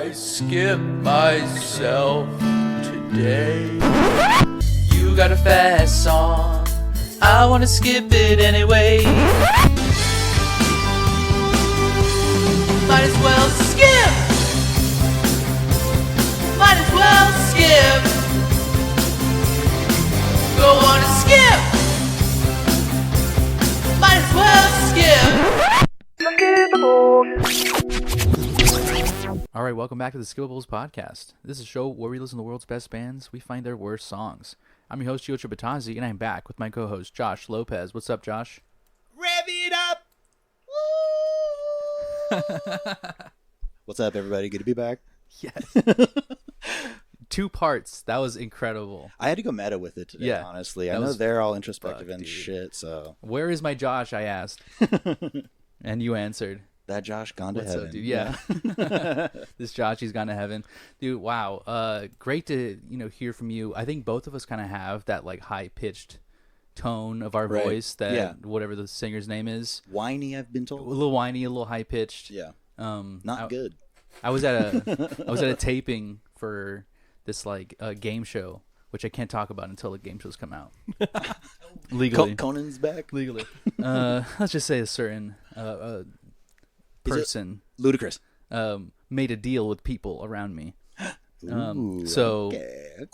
I skip myself today. You got a fast song, I wanna skip it anyway. Might as well skip. Might as well skip. Go on and skip. Might as well skip. All right, welcome back to the Skippables podcast. This is a show where we listen to the world's best bands. We find their worst songs. I'm your host, Gio Tributazi, and I'm back with my co-host, Josh Lopez. What's up, Josh? Rev it up! Woo! What's up, everybody? Good to be back. Yes. 2 parts. That was incredible. I had to go meta with it today, honestly. I know they're all introspective and shit, so... Where is my Josh, I asked. And you answered. That Josh gone to heaven. Up, dude? Yeah. This Josh, he's gone to heaven. Dude, wow. Great to, hear from you. I think both of us kind of have that, like, high-pitched tone of our voice that whatever the singer's name is. Whiny, I've been told. A little whiny, a little high-pitched. Yeah. Not good. I was at a taping for this, like, game show, which I can't talk about until the game shows come out. Legally. Conan's back? Legally. Let's just say a certain... person ludicrous made a deal with people around me. Ooh, okay.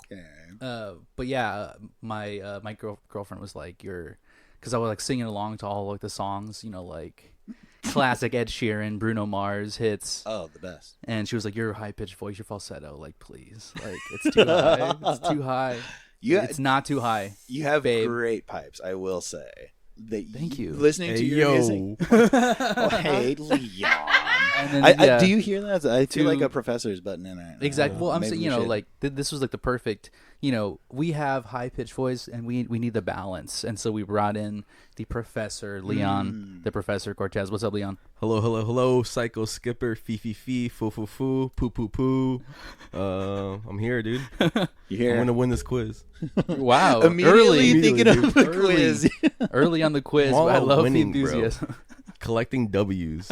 But yeah, my girlfriend was like, because I was like singing along to all like the songs, like classic Ed Sheeran, Bruno Mars hits. Oh, the best. And she was like, your high pitched voice, your falsetto, like please, like it's too high. It's too high. It's not too high. You have babe. Great pipes, I will say. Thank you. Listening to your music. Oh, hey, Leon. Then, do you hear that? I feel like a professor's button in it. Exactly. Well, I'm saying, like this was like the perfect. We have high pitched voice, and we need the balance, and so we brought in the Professor Leon, the Professor Cortez. What's up, Leon? Hello, psycho skipper, fee, foo, poo. I'm here, dude. You here? I'm gonna win this quiz. Wow! Immediately thinking of the quiz. Early on the quiz. I love winning, the enthusiasm. Collecting W's.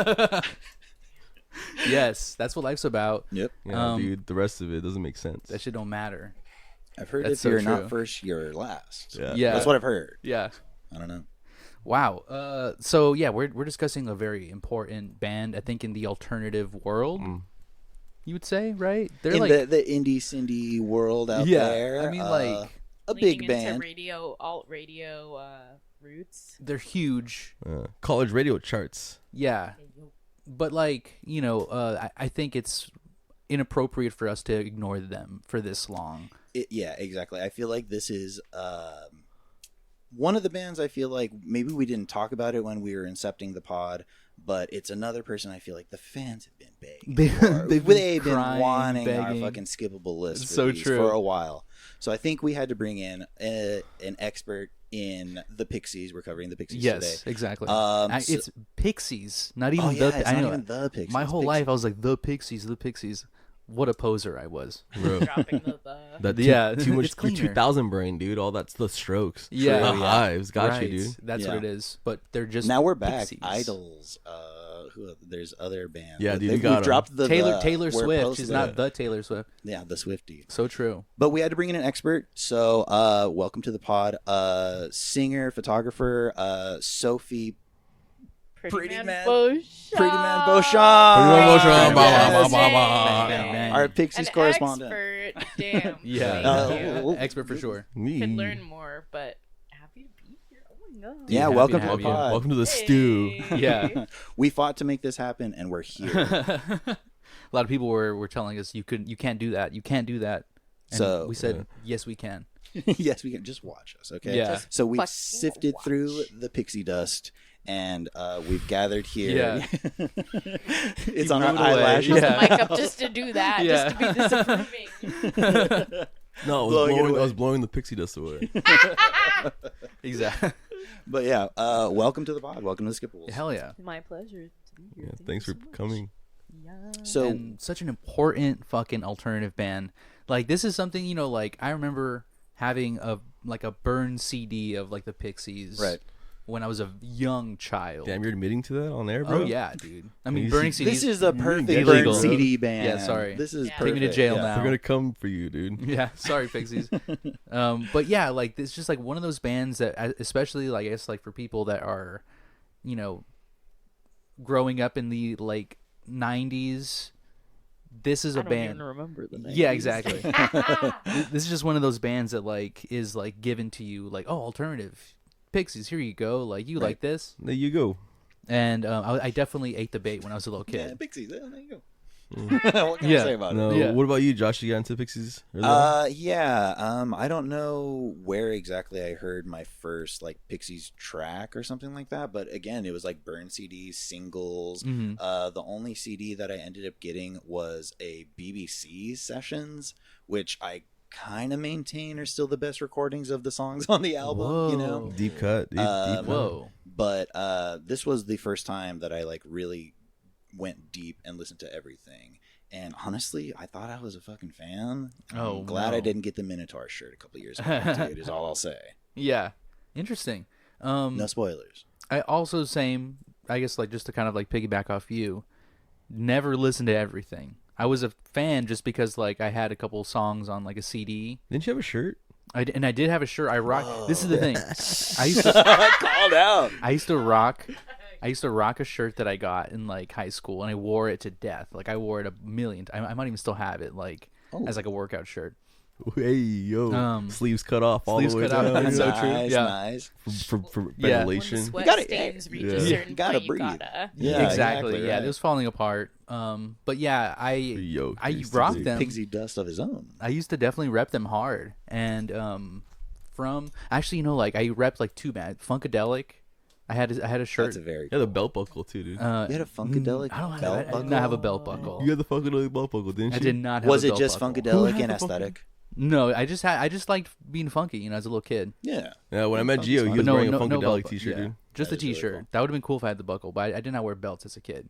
Yes, that's what life's about. Yep. Yeah, dude. The rest of it doesn't make sense. That shit don't matter. I've heard if you're not first, you're last. Yeah. That's what I've heard. Yeah. I don't know. Wow. So yeah, we're discussing a very important band, I think, in the alternative world. You would say, right? They're in like the indie cindy world out there. I mean, like a big band. Into alt radio roots. They're huge. College radio charts. Yeah. But like, I think it's inappropriate for us to ignore them for this long. Yeah, exactly. I feel like this is one of the bands I feel like maybe we didn't talk about it when we were incepting the pod, but it's another person I feel like the fans have been begging. They've been wanting our fucking skippable list for a while. So I think we had to bring in an expert in the Pixies. We're covering the Pixies today. Yes, exactly. It's Pixies, not even not even the Pixies. My whole life I was like, the Pixies. What a poser I was. Dropping too much 2000 brain, dude. All that's the Strokes. Yeah. The Hives. Got you, dude. That's what it is. But they're just now we're back. Pixies. Idols. There's other bands. Yeah, dude. We've dropped the Taylor Swift. She's not the Taylor Swift. Yeah, the Swiftie. So true. But we had to bring in an expert. So welcome to the pod. Singer, photographer, Sophie Prettyman-Beauchamp. Our Pixies correspondent. Expert. Damn. Yeah. Expert for sure. Could learn more, but happy to be here. Oh my god. Yeah, welcome to the pod. Welcome to the stew. Yeah. We fought to make this happen, and we're here. A lot of people were telling us you can't do that. You can't do that. And so we said, yes, we can. Yes, we can. Just watch us, okay? Yeah. So we sifted through the pixie dust, and we've gathered here. Yeah. It's on our eyelashes. Yeah. Mic up just to do that, just to be disapproving. No, I was blowing the pixie dust away. Exactly. But yeah, welcome to the pod. Welcome to the Skippables. Hell yeah. My pleasure to be here. Thanks for coming. Yeah. So and such an important fucking alternative band. Like this is something, like I remember having a burned CD of like the Pixies. Right. when I was a young child. Damn, you're admitting to that on air, bro? Oh yeah, dude. I mean, burning CDs. This is a perfect illegal. burn CD band. Yeah, sorry. This is Yeah. perfect. Take me to jail Yeah. now. We're gonna come for you, dude. Yeah, sorry, Pixies. But yeah, like it's just like one of those bands that, especially like I guess like for people that are, you know, growing up in the like '90s. This is a I don't band. even remember the name. Yeah, exactly. This is just one of those bands that like is like given to you like, oh, alternative Pixies, here you go, like you like this. There you go. And I definitely ate the bait when I was a little kid. Yeah, Pixies. There you go. What can I say about No, it? Yeah. what about you, Josh? You got into Pixies? early on? Yeah. I don't know where exactly I heard my first like Pixies track or something like that, but again, it was like burn CDs, singles. Mhm. The only CD that I ended up getting was a BBC sessions, which I kind of maintain are still the best recordings of the songs on the album. You know, Whoa. Deep cut. Deep cut. Whoa. but this was the first time that I like really went deep and listened to everything. And honestly, I thought I was a fucking fan. Oh, I'm glad no. I didn't get the Minotaur shirt a couple years ago, dude, is all I'll say. Yeah. Interesting. No spoilers. I also same, I guess like just to kind of like piggyback off you, never listened to everything. I was a fan just because like I had a couple songs on like a CD. Didn't you have a shirt? And I did have a shirt. I rock. This is the thing. I used to Called out. I used to rock a shirt that I got in like high school, and I wore it to death. Like I wore it a million. I might even still have it, like as like a workout shirt. Hey, yo. Sleeves cut off all sleeves the way cut off. down. That's so true. Nice, Yeah. nice. For Yeah. ventilation. When the sweat gotta- stains reach yeah. a certain You gotta point, you breathe. gotta. Yeah, exactly. Yeah, right. it was falling apart. But yeah, I Yo, used to rocked be- them. Pixie dust of his own. I used to definitely rep them hard, and from actually, you know, like I repped like two bands, Funkadelic. I had a shirt. That's a very You had a belt buckle too, dude. You had a Funkadelic I don't have. belt I buckle? did not have a belt buckle. You had the Funkadelic belt buckle, didn't you? I did not have. Was a it belt just buckle. Funkadelic had and the fucking- aesthetic? No, I just liked being funky, you know, as a little kid. Yeah. Yeah, when I met Gio, he But was no, wearing no, a no Funkadelic belt, t-shirt, yeah. dude. Just That the is really t-shirt. cool. That would have been cool if I had the buckle, but I did not wear belts as a kid.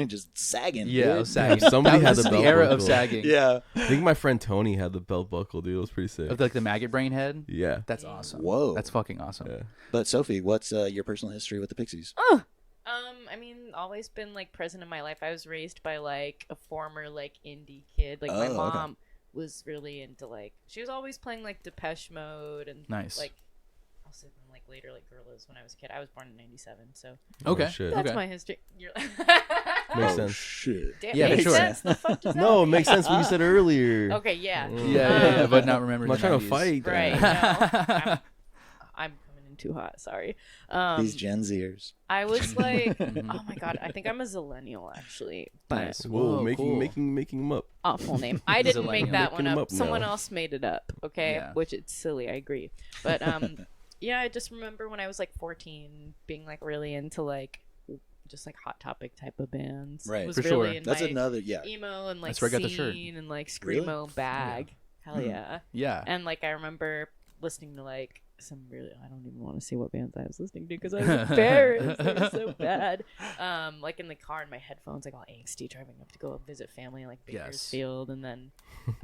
Just sagging. Yeah, dude. I was sagging. Somebody had This the is belt the era of buckle. sagging. Yeah. I think my friend Tony had the belt buckle, dude. It was pretty sick. Of like the maggot brain head. Yeah. That's awesome. Whoa. That's fucking awesome. Yeah. But Sophie, what's your personal history with the Pixies? I mean, always been like present in my life. I was raised by like a former like indie kid. Like my Oh, okay. mom was really into like she was always playing like Depeche Mode and Nice. like also like later like Gorillaz when I was a kid. I was born in '97, so Okay. Oh, shit. that's Okay. my history. You're Makes Oh, sense. shit. Damn, Yeah, makes sure. sense. The fuck does that No, it mean? makes sense what you said earlier. Okay, yeah. Yeah, but not remember. I'm not the trying to 90s. fight. Right. No, I'm coming in too hot. Sorry. These Gen Zers. I was like, oh my god, I think I'm a zillennial actually, but Nice. Whoa, Whoa, making cool. making them up. awful name. I didn't make Zillennial. that one Making 'em up. up Someone now. else made it up. Okay, Yeah. which it's silly. I agree, but yeah, I just remember when I was like 14, being like really into like just like Hot Topic type of bands. Right. Was For really sure. in That's my another, yeah. emo and like That's where I got the shirt. scene and like Really? screamo bag. Hell yeah. Yeah. And like I remember listening to like some really I don't even want to say what bands I was listening to because I was embarrassed. It was so bad. Like in the car in my headphones, like all angsty driving up to go visit family in like Yes. Bakersfield, and then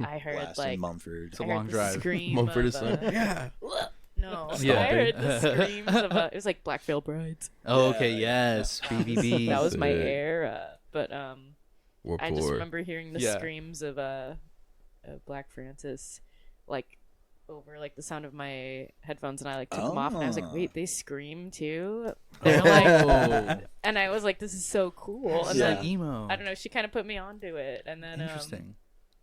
I heard Blasting like Mumford. It's a I heard long the drive. Scream Mumford of, is like, yeah. no, Yeah. I heard the screams of it was like Black Veil Brides. Oh, okay. Yeah. Yes. BBB. That was my Sick. era, but We're I just poor. remember hearing the Yeah. screams of Black Francis, like over like the sound of my headphones, and I like took them off, and I was like, Oh. "Wait, they scream too?" They're like, Oh. and I was like, "This is so cool." And Yeah. then emo. I don't know, she kind of put me onto it, and then Interesting.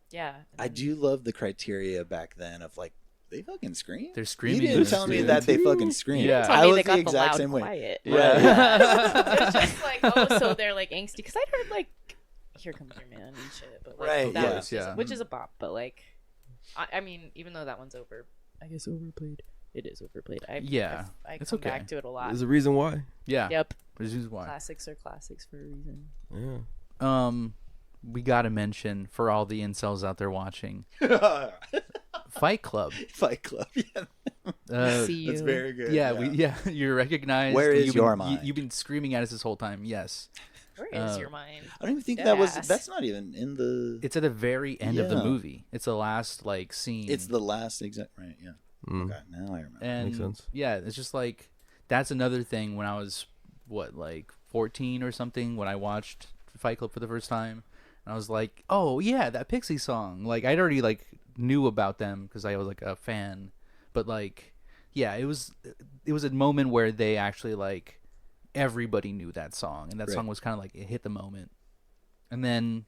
yeah, I do love the criteria back then of like, they fucking scream? They're You screaming. didn't in the tell me street. that they fucking scream. Yeah. Tell I me was they the got the exact loud same way. quiet. Yeah. It was just like, oh, so they're like angsty because I'd heard like, "Here Comes Your Man" and shit, but like, Right, that yeah. was just, Yeah. which is a bop, but like, I mean, even though that one's I guess overplayed. It is overplayed. Yeah, I it's come okay. back to it a lot. There's a reason why. Yeah. Yep, This is why. classics are classics for a reason. Yeah. We gotta mention for all the incels out there watching, Fight Club. Fight Club. Yeah. Uh, See you. That's very good. yeah. You're recognized. Where is You've your been, mind? You've been screaming at us this whole time. Yes, Where is your mind? I don't even think Deadass. that's not even in the. it's at the very end of the Yeah. movie. It's the last like scene. It's the last exact, right, yeah. Mm. Okay, now I remember. and Makes sense. yeah, it's just like that's another thing when I was, 14 or something, when I watched Fight Club for the first time. And I was like, oh, yeah, that Pixie song. Like, I'd already, knew about them because I was, a fan. But, yeah, it was a moment where they actually, everybody knew that song. And that song was kind of it hit the moment. And then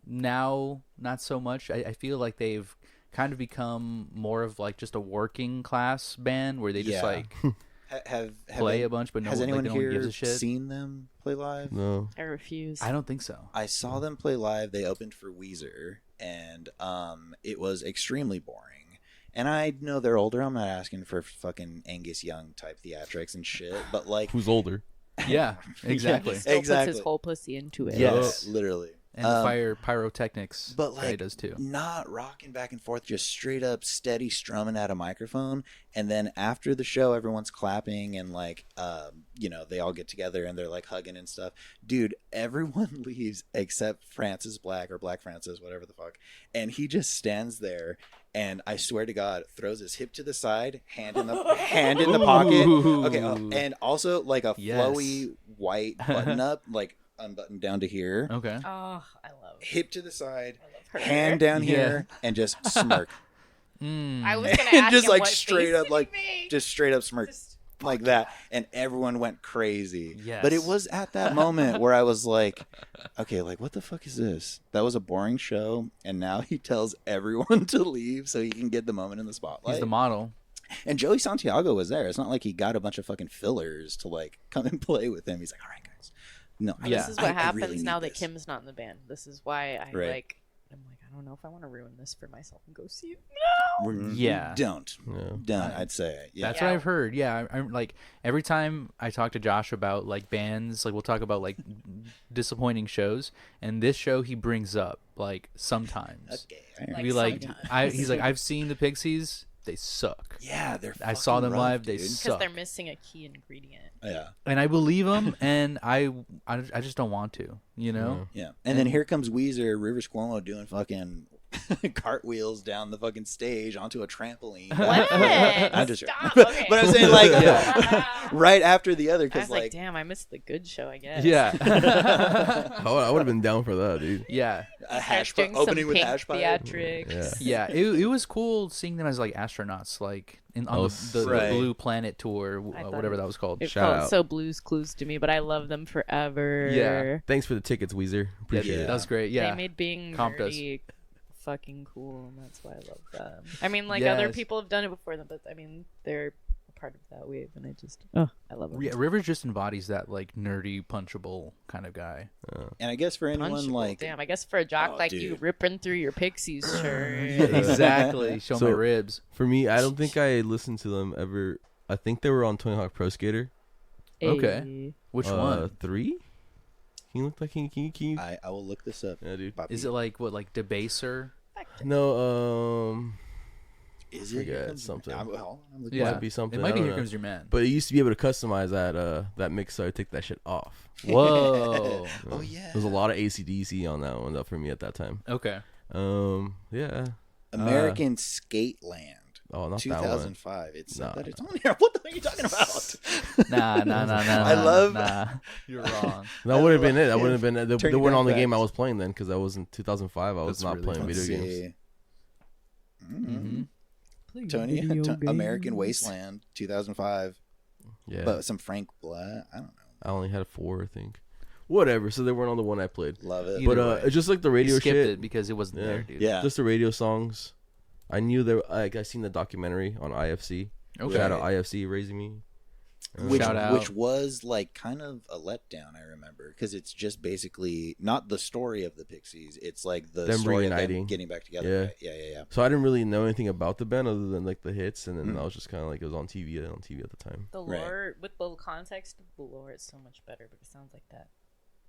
now, not so much. I feel like they've kind of become more of, just a working class band where they just, play a bunch, but has anyone no one here gives a shit. seen them play live? No. I refuse. I don't think so. I saw them play live. They opened for Weezer, and it was extremely boring. And I know they're older. I'm not asking for fucking Angus Young type theatrics and shit, but who's older? Yeah, exactly. Still exactly. puts his whole pussy into it. Yes. literally. And the pyrotechnics, But he does too. Not rocking back and forth, just straight up steady strumming at a microphone. And then after the show, everyone's clapping and they all get together and they're hugging and stuff. Dude, everyone leaves except Francis Black or Black Francis, whatever the fuck. And he just stands there and I swear to God, throws his hip to the side, hand in the pocket. Okay, and also a flowy white button up, unbuttoned down to here. Okay. Oh, I love Hip to the side, I love her. hand down here, and just smirk. I was gonna And ask just him what straight face up, did he make? just straight up smirk like that, and everyone went crazy. Yes. But it was at that moment where I was like, okay, what the fuck is this? That was a boring show, and now he tells everyone to leave so he can get the moment in the spotlight. He's the model. And Joey Santiago was there. It's not like he got a bunch of fucking fillers to come and play with him. He's like, all right, guys. No, This is what I happens really now need that this. Kim's not in the band. This is why I'm like, I don't know if I want to ruin this for myself and go see it. No. Yeah. Don't. Yeah. I'd say. Yeah. That's what I've heard. Yeah, I'm every time I talk to Josh about bands, we'll talk about disappointing shows, and this show he brings up sometimes. Okay. Be sometimes. he's I've seen the Pixies, they suck. Yeah, they're. I saw them rough, live, they dude. Because suck. they're missing a key ingredient. Yeah. And I believe him, and I just don't want to, you know. Yeah. And then here comes Weezer, Rivers Cuomo doing fucking cartwheels down the fucking stage onto a trampoline. What? I'm just Stop. joking. Okay. But I'm saying right after the other I because was damn, I missed the good show, I guess. Yeah. I would have been down for that, dude. Yeah. a hash Doing opening some with pink hash pie. theatrics. Yeah. It was cool seeing them as astronauts, on the Right. Blue Planet tour, I thought whatever that was called. It Shout felt out. so Blues Clues to me, but I love them forever. Yeah. Thanks for the tickets, Weezer. Appreciate Yeah. it. That was great. Yeah. They made being Comped us. nerdy fucking cool, and that's why I love them. I mean, other Yes. people have done it before them, but I mean, they're a part of that wave, and I love them. Yeah, Rivers just embodies that nerdy, punchable kind of guy. And I guess for anyone Punchable. Damn, I guess for a jock Oh, like you, dude. ripping through your Pixies shirt. Exactly. Show So- my ribs. For me, I don't think I listened to them ever. I think they were on Tony Hawk Pro Skater. Okay. Which one? 3? Can you look like can you? I will look this up. Yeah, dude. Bobby. Is it Debaser? No, Is forget Here Comes- something. I'm looking Yeah. might be something. It might I be don't Here know. Comes Your Man. But you used to be able to customize that mix, so I take that shit off. Whoa. Oh yeah. There's a lot of AC/DC on that one for me at that time. Okay. Yeah. American Skateland. Oh, not that one. 2005. It's Nah. that it's on here. What the hell are you talking about? Nah. I love- Nah. You're wrong. That would have been it. That would have been. They Turning weren't down on the game I facts. was playing then because I was in 2005. I was That's not really playing fun. video Let's games. see. Mm-hmm. Tony, American Wasteland, 2005. Yeah. But some Frank Black. I don't know. I only had 4, I think. Whatever. So they weren't on the one I played. Love it. Either But way. it's just like the You radio skipped shit. it because it wasn't Yeah. there, dude. Yeah. Just the radio songs. I knew there. I seen the documentary on IFC. Okay. Shout out IFC raising me. Shout out. Which was kind of a letdown, I remember, because it's just basically not the story of the Pixies. It's the Them story of reuniting. them getting back together. Yeah. Right? Yeah. So I didn't really know anything about the band other than the hits, and then Mm. I was just kind of it was on TV at the time. The Right. lore, with the context of the lore, it's so much better, but it sounds like that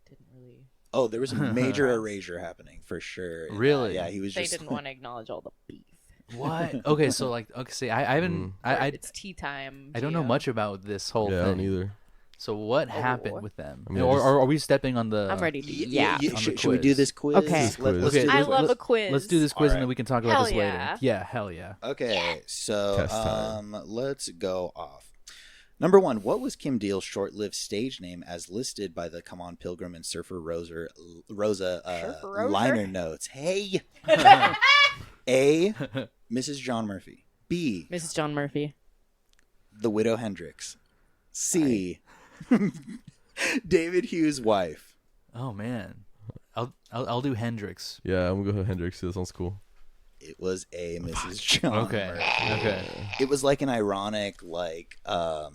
didn't really. Oh, there was a major erasure happening for sure. Really? Yeah, he was They just. didn't want to acknowledge all the beef. What? Okay, so see, I haven't, I It's tea time. I don't know Gio. much about this whole Yeah, I thing. don't either. So what Oh. happened with them? I mean, or just- are we stepping on the? I'm ready to. Yeah. Yeah. On the Should we do quiz. this quiz? Okay. This quiz. Let's Okay, do I this. love a let's- quiz. Let's do this quiz All and then we can talk about Hell this yeah. later. Yeah, hell yeah. Okay, so Test time. let's go off. Number 1, what was Kim Deal's short-lived stage name as listed by the Come On Pilgrim and Surfer Rosa liner notes? Hey! A, Mrs. John Murphy. B, Mrs. John Murphy. The Widow Hendricks. C, David Hughes' wife. Oh man, I'll do Hendrix. Yeah, I'm gonna go with Hendrix. That sounds cool. It was A, Mrs. John Okay. Murphy. Okay. It was like an ironic, like, I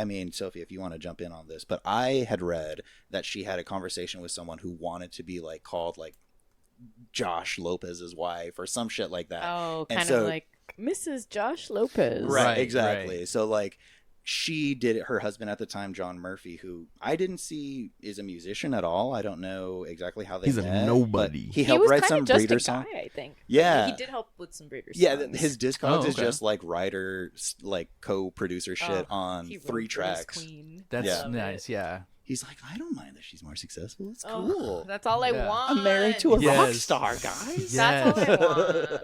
mean, Sophie, if you want to jump in on this, but I had read that she had a conversation with someone who wanted to be like called like Josh Lopez's wife or some shit like that. Oh, And kind so- of like Mrs. Josh Lopez. Right, exactly. right. So like she did it, her husband at the time, John Murphy, who I didn't see is a musician at all. I don't know exactly how they He's a met, nobody. but he He helped was write kind some of just breeder a songs. guy, I think. Yeah. He did help with some breeder Yeah, songs. his Discogs is okay. just like writer, like co-producer shit Oh, on he wrote 3 for his tracks. queen. That's Yeah. nice. Yeah. He's like, I don't mind that she's more successful. It's Oh, cool. that's all I Yeah. want. I'm married to a Yes. rock star, guys. That's all I want.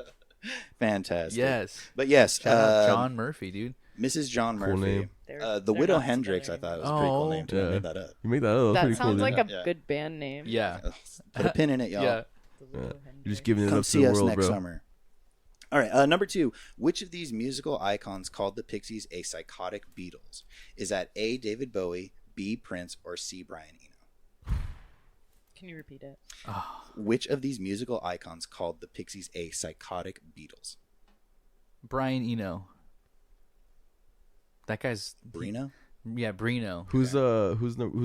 Fantastic. Yes. But yes, Shout out John Murphy, dude. Mrs. John Cool Murphy. name. They're The Widow not Hendricks, together I thought was a pretty cool Oh. name too. I Yeah. made that up. You made that up. That's That pretty cool. sounds dude. like a Yeah. good band name. Yeah. Put a pin in it, y'all. Yeah. The Widow You're Hendricks. just giving it Come up to see the us world, next bro. summer. All right, number 2. Which of these musical icons called the Pixies a psychotic Beatles? Is that A, David Bowie, B, Prince, or C, Brian Eno? Can you repeat it? Which of these musical icons called the Pixies a psychotic Beatles? Brian Eno. That guy's Brino? Yeah, Brino. Who's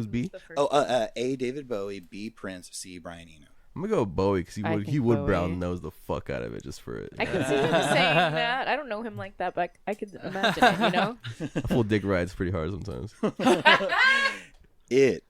B? The first Oh, A, David Bowie, B, Prince, C, Brian Eno. I'm gonna go with Bowie because I he think would Bowie. brown nose the fuck out of it just for it. I could see him saying that. I don't know him like that, but I could imagine it, you know? A full dick rides pretty hard sometimes. It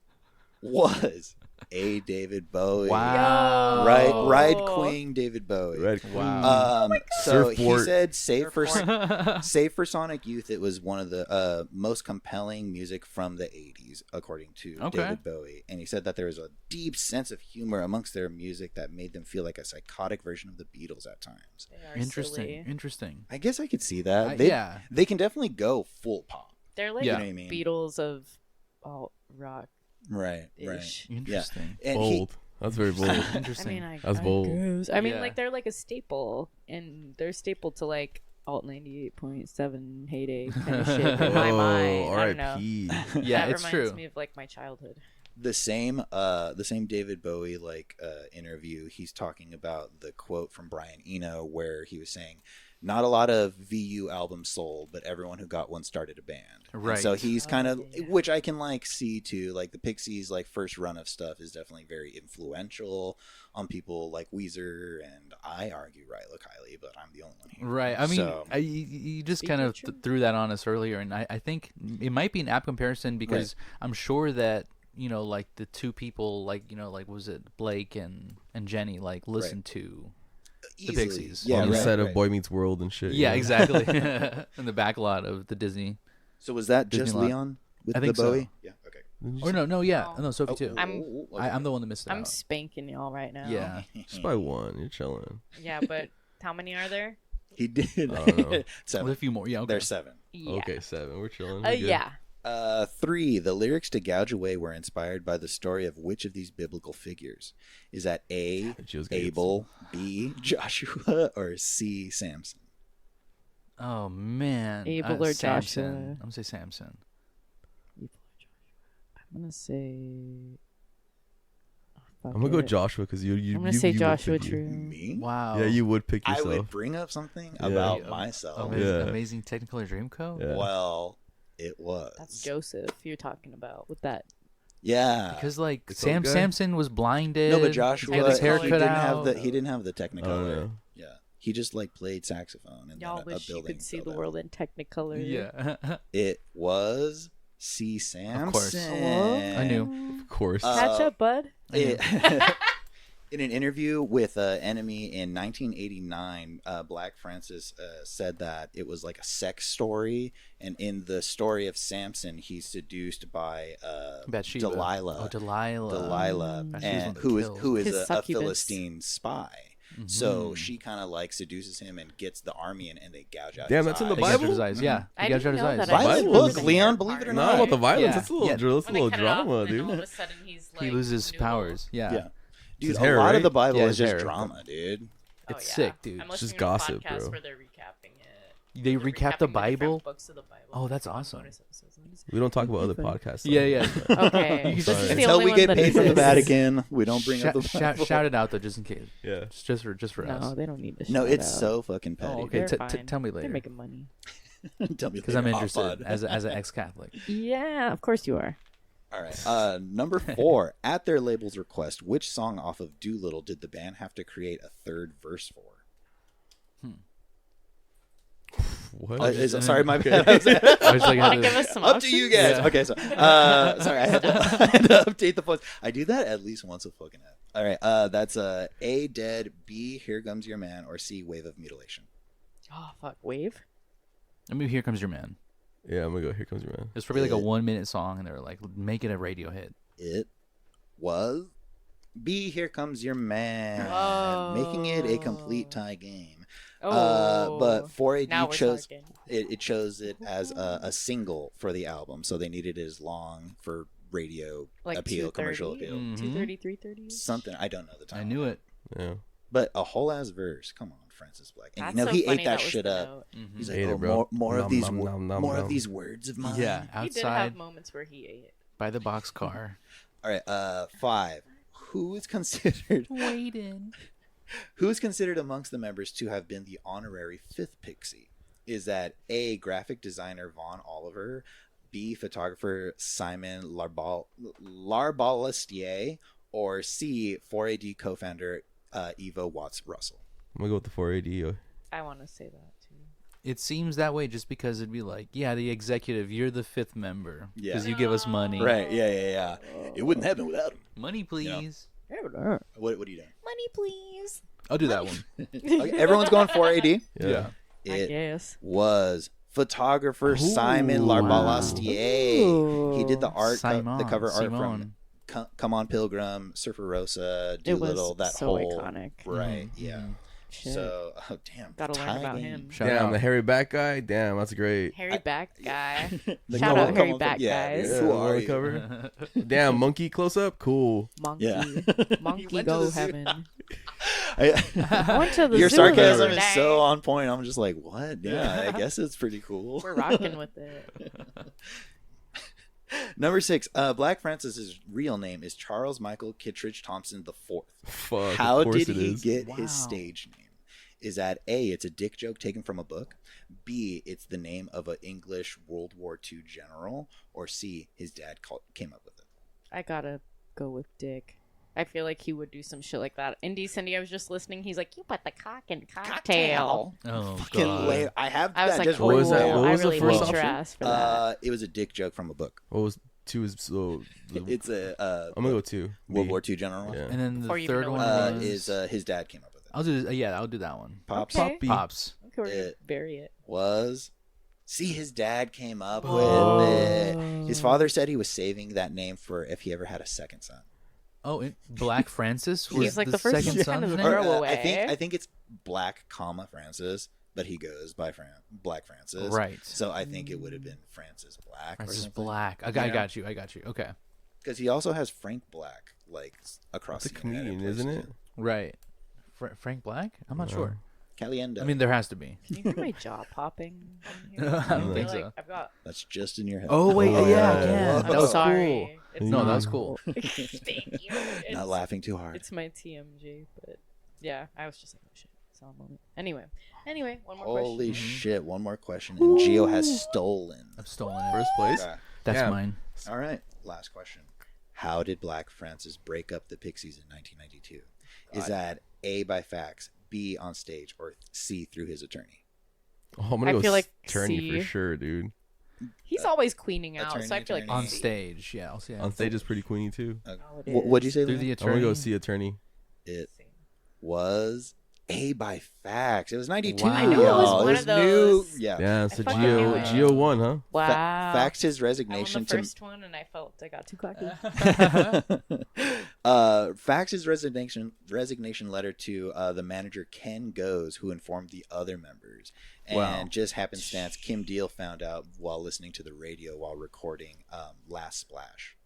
was A, David Bowie. Wow. Ride Queen David Bowie. Red Queen. Wow. So he Surfboard. said, save for Sonic Youth, it was one of the most compelling music from the 80s, according to Okay. David Bowie. And he said that there was a deep sense of humor amongst their music that made them feel like a psychotic version of the Beatles at times. They are Interesting. silly. Interesting. I guess I could see that. Yeah. They can definitely go full pop. They're like Yeah. You know what I mean? Beatles of alt rock Right. ish. Interesting. And Bold. That's very bold. I Interesting. mean, That's bold. guess. I mean, Yeah. like they're like a staple, and they're staple to like alt 98.7 heyday kind of shit in my mind. I don't know. R.I.P. Yeah, That it's reminds true. me of like my childhood. The same David Bowie interview, he's talking about the quote from Brian Eno where he was saying, not a lot of VU albums sold, but everyone who got one started a band. And Right. so he's kind of, yeah. which I can like see too, like the Pixies like first run of stuff is definitely very influential on people like Weezer, and I argue Rilo Kiley, but I'm the only one here. Right. I mean, So- you just Speak kind your of truth. threw that on us earlier, and I think it might be an apt comparison because I'm sure that like the two people, like like was it Blake and Jenny, like listened to Easily. Pixies. Yeah, On the right, set of right. Boy Meets World and shit. Yeah, you know? exactly. In the back lot of the Disney. So was that just Disney lot. Leon with I the think so. Bowie? Yeah, okay. Or no, yeah, Oh. no, Sophie Oh, too. I'm the one that missed it I'm out. spanking y'all right now. Yeah. Just by one. You're chilling. Yeah, but how many are there? He did. I don't know. With 7. a few more. Yeah, okay. There's 7. Yeah. Okay, 7. We're chilling. We're good. Yeah. 3. The lyrics to Gouge Away were inspired by the story of which of these biblical figures? Is that A, Jill's gonna get Abel, B, Joshua, or C, Samson? Oh man. Abel or Samson. Joshua? I'm gonna say Samson. I'm gonna say. Oh, I'm gonna go Joshua because you. I'm gonna say you would Joshua pick you. True. Me? Wow. Yeah, you would pick I yourself. would bring up something Yeah. about myself. Amazing, Yeah. amazing Technicolor Dreamcoat. Yeah. Well, it was. That's Joseph you're talking about with that. Yeah. Because like It's all good. Samson was blinded. No, but Joshua, he had his hair he cut didn't out. have the Oh, Technicolor. no. Yeah. He just like played saxophone and Y'all then a wish you building could see fell the down. world in Technicolor. Yeah. It was C, Samson. course. I knew. Of course. Catch up, bud. It- in an interview with Enemy in 1989, Black Francis said that it was like a sex story, and in the story of Samson, he's seduced by Bathsheba. Delilah. Oh, Delilah. Delilah, Bathsheba's and one that who is kills. who is His a succubus. Philistine spy. So she kind of like seduces him and gets the army in, and they gouge out. Damn, his that's in the They eyes. gouged out Bible? his eyes. Yeah, I they gouged out didn't his know eyes. that. Violent I book, didn't Leon, hear believe it or part. not. Not about the violence. Yeah. That's a little, Yeah. that's a When they little cut it off, drama, and then dude. all of a sudden he's like He loses new. powers. Yeah. Yeah, dude, his a hair, lot right? of the Bible Yeah, is his just hair. drama, dude. Oh, It's yeah. sick, dude. I'm It's just listening gossip, to podcasts bro. where they're recapping it. They They're recap recapping the different Bible. books of the Bible. Oh, that's awesome. Bonus episodes. Let me see. We don't talk about other podcasts. Yeah, yeah. Okay. This This is is the the Until only we one get that paid from the exists. Vatican, we don't bring up the Bible. Shout it out though, just in case. Yeah. Just for us. No, they don't need to. No, shout it's out. so fucking petty. Oh, okay. They're T- fine. tell me They're later. making money. Tell me Because later. I'm Oh, interested bud. as an ex-Catholic. Yeah, of course you are. All right. Number 4. At their label's request, which song off of Doolittle did the band have to create a third verse for? What? Sorry, my bad. I was like, Want to give us some Up to you guys. Yeah. Okay, so sorry, I had to update the points. I do that at least once a fucking app. All right, that's A, Dead, B, Here Comes Your Man, or C, Wave of Mutilation. Oh fuck, wave. I mean, Here Comes Your Man. Yeah, I'm gonna go. Here comes your man. It's probably like a It- 1-minute song, and they're like, make it a radio hit. It was B, Here Comes Your Man, Oh. making it a complete tie game. Oh, But 4AD now we're chose talking. it chose it as a single for the album, so they needed it as long for radio Like appeal, commercial 2:30? appeal. Mhm. 2:30, 3:30. Something I don't know the time. I knew it. Yeah. But a whole ass verse. Come on, Francis Black. And That's you know so he funny ate that was shit the up. note. Mhm. He's like, Ate it, oh, bro. more of Nom, these nom, nom, nom, more nom. of these words of mine. Yeah, He did have outside moments where he ate. by the boxcar. All right. 5. Who is considered Waiting. who is considered amongst the members to have been the honorary 5th Pixie? Is that A, graphic designer Vaughn Oliver, B, photographer Simon Larbalastier, or C, 4AD co-founder Evo Watts Russell? I'm gonna go with the 4AD. I want to say that too. It seems that way just because it'd be like, yeah, the executive, you're the 5th member. Yeah. Because you give us money. Right. Yeah. It wouldn't happen without him. Money, please. What are you doing? Money, please. I'll do that one. Okay, everyone's going 4AD. Yeah. I It guess. was photographer Simon Larbalastier. He did the art, the cover art from Come On Pilgrim, Surfer Rosa, Doolittle, was that so whole iconic. right, yeah. Shit. So, oh damn, Gotta learn tie about game. him. Shout Damn, out. the hairy back guy. Damn, that's great. Hairy back guy. The Shout Come out On- hairy Come On- back yeah, guys. dude. Who are the you? cover? Damn, monkey close up. Cool. Monkey. Yeah. Monkey went to go the zoo. heaven. I I went to the Your zoo the sarcasm other is day. so on point. I'm just like, what? Yeah, I guess it's pretty cool. We're rocking with it. Number 6, Black Francis's real name is Charles Michael Kittredge Thompson IV. Fuck. How of course did it he is. get Wow. his stage name? Is that A, it's a dick joke taken from a book, B, it's the name of an English World War II general, or C, his dad came up with it? I gotta go with Dick. I feel like he would do some shit like that. Indy Cindy, I was just listening. He's like, "You put the cock in cocktail." Oh, Fucking God. I have I was that like, just "Oh, What was that? What I was the really first beat your option? ass for that." It was a dick joke from a book. What was 2 is so. It's a I'm gonna go 2. World B. War II general. Yeah. And then the Before you even third know one what was... Is his dad came up with it. I'll do this. Yeah, I'll do that one. Pops Okay. Poppy. Pops. Okay, we're gonna bury it. was see his dad came up Oh. with it. His father said he was saving that name for if he ever had a second son. Oh, Black Francis was He's like the first second kind son's of name? a throwaway. I think it's Black, Francis, but he goes by Black Francis. Right. So I think it would have been Francis Black. Francis Black. I got you. Okay. Because he also has Frank Black like across That's a the internet comedian, in isn't places it? too. Right. Frank Black? I'm not sure. Caliendo. I mean, there has to be. Can you hear my jaw popping? I don't think feel so. I've got. that's just in your head. Oh, wait. Oh, yeah, I yeah. can. Whoa. That was sorry. cool. It's No, not. that was cool. Thank you. Not It's- laughing too hard. It's my TMJ, but yeah, I was just like, oh shit, sound moment. Anyway, one more Holy question. shit! One more question, and Gio has stolen. I've stolen it. First place. Okay. That's Yeah. mine. All right, last question. How did Black Francis break up the Pixies in 1992? Is that A, by fax, B, on stage, or C, through his attorney? Oh, I'm gonna I go feel like attorney C. for sure, dude. He's always queening out, so I attorney, feel like attorney. On C. stage. Yeah, I'll see. On stage is pretty queeny too. Oh, it What'd you is. say? Through Leon? the I'm attorney. gonna go see attorney. It was A by Fax. It was 92. Wow. I knew it was y'all. one of those. Yeah. Yeah, so fucking knew it. Geo won, huh? Wow. Faxed his I won resignation the first one, and I felt I got too cocky. faxed his resignation letter to the manager Ken Goes, who informed the other members. And Wow. just happenstance, Kim Deal found out while listening to the radio while recording Last Splash.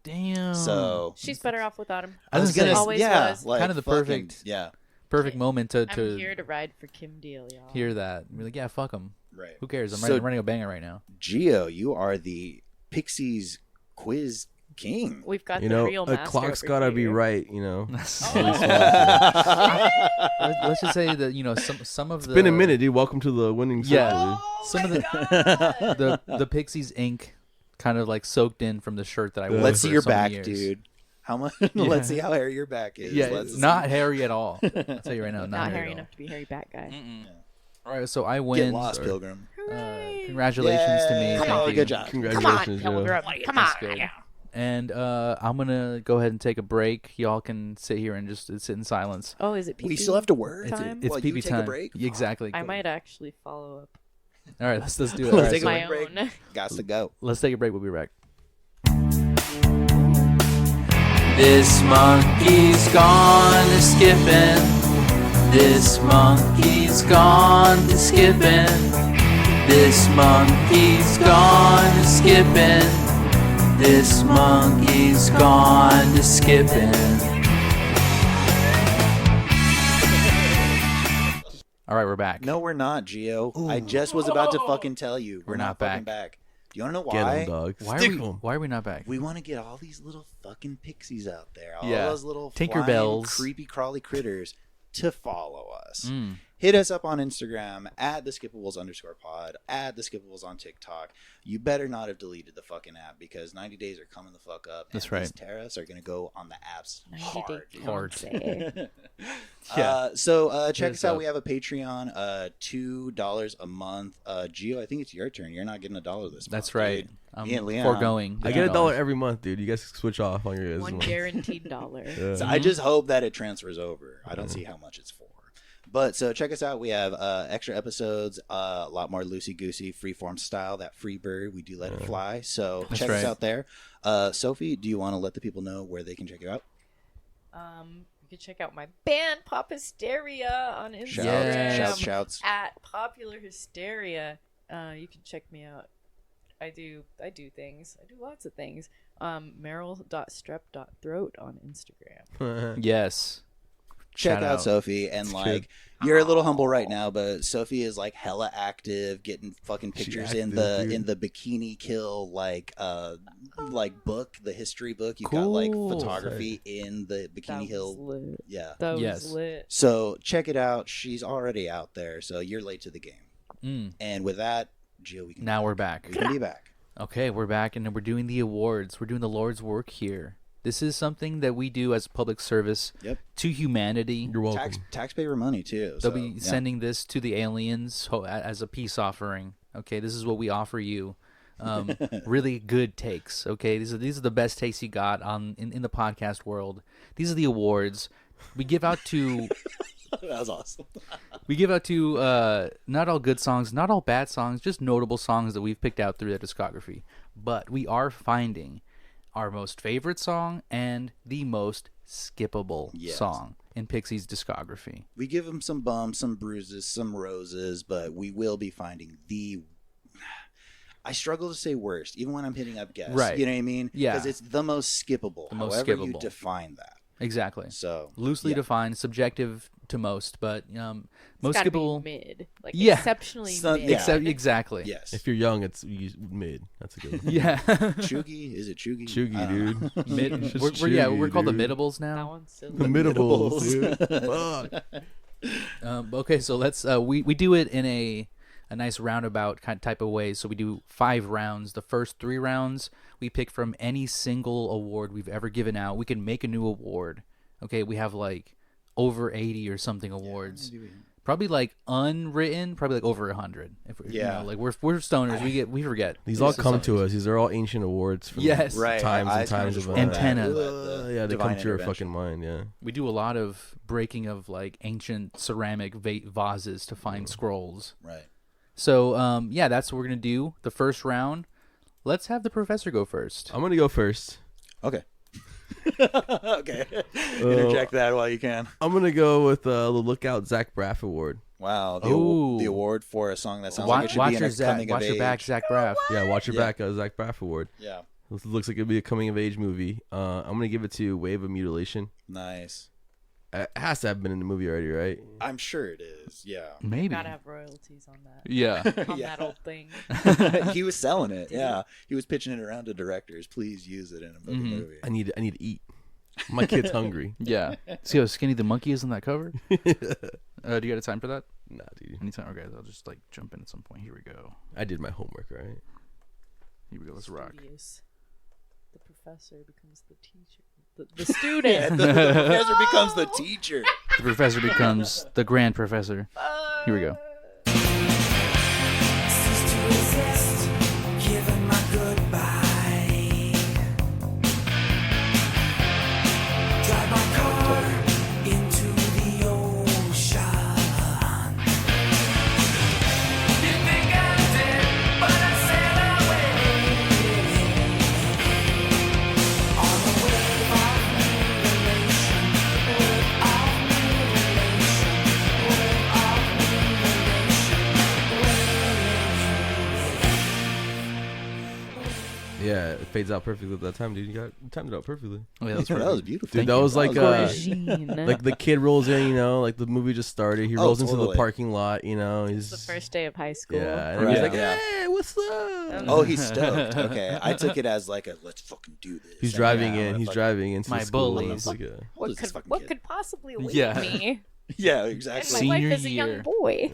Damn. So She's better off without him. I was gonna Always yeah, was. like, Kind of the fucking- perfect- Yeah, perfect moment to I'm here to ride for Kim Deal, y'all. hear that. Be like, yeah, fuck them. right. Who cares? I'm So- running a banger right now. Gio, you are the Pixies quiz king. We've got You the know, real a master clock's over gotta be here. right. You know, Let's just say that some of the been a minute, dude. Welcome to the winning circle. Yeah. Dude. Some of the Pixies ink kind of like soaked in from the shirt that I wore. Let's for see your so many back, years. dude. How much? Let's see how hairy your back is. Yeah, Let's it's not hairy at all. I'll tell you right now, Not not hairy at enough to be hairy bat guy. all. All right, so I Get win. lost, Pilgrim. Congratulations to me. Yay. Thank Oh, you. good job. Congratulations, Come on, Joe. Pilgrim. Come on. That's good. And I'm gonna go ahead and take a break. Y'all can sit here and just sit in silence. Oh, is it pee-pee? We still have to work. Time? It's While pee you pee take time. a break? Exactly. I might actually follow up. All right, let's do it. Let's All right, take a so My break. own. Gots to go. let's take a break. We'll be back. This monkey's gone to skipping. This monkey's gone to skipping. This monkey's gone to skipping. This monkey's gone to skipping. All right, we're back. No, we're not, Gio. I just was about to fucking tell you. We're not not fucking back. back. Do you want to know Get why? him, dog. Why Stick are we? 'em. Why are we not back? We want to get all these little fucking pixies out there. All Yeah. those little Tinkerbells. flying, creepy crawly critters to follow us. Mm. Hit us up on Instagram at @theskippables_pod, at @theskippables on TikTok. You better not have deleted the fucking app because 90 days are coming the fuck up. That's and right. These tariffs are going to go on the apps 90 hard. day Hard. fiancé. So check Hit us us out. up. We have a Patreon, $2 a month. Gio, I think it's your turn. You're not getting $1 this month. That's right. dude. I'm Yeah, Leon. foregoing. I get $1 every month, dude. You guys can switch off on your guys' One month. guaranteed dollar. Yeah. So I just hope that it transfers over. I don't see how much it's for. But so check us out. We have extra episodes, a lot more loosey goosey, freeform style. That free bird, we do let it fly. So That's check us right. out there. Sophie, do you want to let the people know where they can check you out? You can check out my band Pop Hysteria on Instagram. Yes. Shouts. At Popular Hysteria. You can check me out. I do things. I do lots of things. Meryl.strep.throat on Instagram. Yes. Check Shout out Sophie, and like you're a little humble right now, but Sophie is like hella active, getting fucking pictures in the Bikini Kill like book, the history book. You got like Cool. photography in the Bikini That Hill. was lit. Yeah. That Yes. was lit. So check it out. She's already out there, so you're late to the game. Mm. And with that, Gio, we can Now we're back. be back. Okay, we're back, and we're doing the awards. We're doing the Lord's work here. This is something that we do as public service Yep. to humanity. You're welcome. Taxpayer money too. They'll so, be yeah. sending this to the aliens as a peace offering. Okay, this is what we offer you. Really good takes. Okay, these are the best takes you got in the podcast world. These are the awards we give out to. That was awesome. We give out to not all good songs, not all bad songs, just notable songs that we've picked out through the discography. But we are finding our most favorite song and the most skippable Yes. song in Pixies' discography. We give them some bumps, some bruises, some roses, but we will be finding the. I struggle to say worst, even when I'm hitting up guests. Right. You know what I mean? Yeah. Because it's the most skippable. The most however you skippable. define that. Exactly. So Loosely yeah. defined, subjective to most, but most It's gotta skippable. be mid. Like Yeah. exceptionally Some- mid. yeah. Exactly. Yes. If you're young, it's mid. That's a good one. Yeah. Chuggy? Is it Chuggy? Chuggy, I don't know. dude. Mid, It's we're, just we're called the dude. middables That now. one's silly. The middables, dude. Fuck. Okay, so let's we do it in a nice roundabout kind of type of way. So we do 5 rounds. The first 3 rounds we pick from any single award we've ever given out. We can make a new award. Okay, we have like over 80 or something awards. Probably like unwritten, probably like over 100. If we, Yeah. like we're stoners, we forget. These all come to us. These are all ancient awards from Yes. Right. times I and times just of wrote that. Antenna. Yeah, they Divine come to your intervention. fucking mind. Yeah. We do a lot of breaking of like ancient ceramic vases to find scrolls. Right. So yeah, that's what we're gonna do. The first round. Let's have the professor go first. I'm gonna go first. Okay. Okay. Interject that while you can. I'm gonna go with the Lookout Zach Braff Award. Wow. Ooh. The award for a song that sounds like it should be in a coming of watch your age. back, Zach Braff. Yeah, watch your Yeah. back, Zach Braff Award. Yeah. This looks like it'd be a coming of age movie. I'm gonna give it to Wave of Mutilation. Nice. It has to have been in the movie already, right? I'm sure it is. Yeah. Maybe. Gotta have royalties on that. Yeah. On Yeah. that old thing. He was selling it. Yeah. He was pitching it around to directors. Please use it in a fucking movie. I need to eat. My kid's hungry. Yeah. See how skinny the monkey is on that cover? Do you got a time for that? Nah, dude. Anytime? Okay, I'll just like jump in at some point. Here we go. I did my homework, right? Here we go. Let's rock. Studious. The professor becomes the teacher. The student. The professor becomes the teacher. The professor becomes the grand professor. Here we go. Yeah, it fades out perfectly at that time, dude. You timed it out perfectly. Oh, yeah, that's That was perfect. beautiful. Dude, that was like Regine. like the kid rolls in, you know, like the movie just started. He rolls into the totally. parking lot, you know. He's the first day of high school. Yeah, and Right. he's like, Yeah. "Hey, what's up?" Oh, he's stoked. Okay. I took it as like a let's fucking do this. He's And driving yeah, in. I'm He's fucking- driving into My the school. and bullies. it's like, yeah. What is this fucking What kid? could possibly lead Yeah. me? Yeah, And exactly. my Senior life as a young year. boy.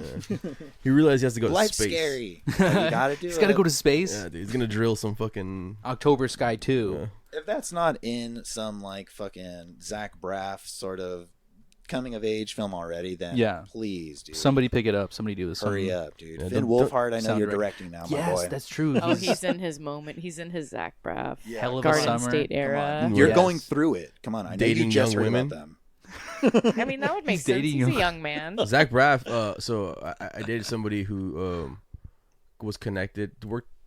He realized he has to go to Life's space. scary. But you gotta do He's it. got to go to space. Yeah, dude. He's gonna drill some fucking. October Sky 2. Yeah. If that's not in some like fucking Zach Braff sort of coming of age film already, then Yeah. please, dude. Somebody pick it up. Somebody do this. Hurry up, dude. Yeah, Finn don't- Wolfhard, I know sound you're right. directing now, my Yes, boy. that's true. Oh, he's in his moment. He's in his Zach Braff. Yeah, hell of a Garden summer. State Come era. on. You're Yes. going through it. Come on, I know Dating you just young heard women? about them. I mean, that would make He's sense. dating He's a you. young man. Zach Braff. So I dated somebody who was connected.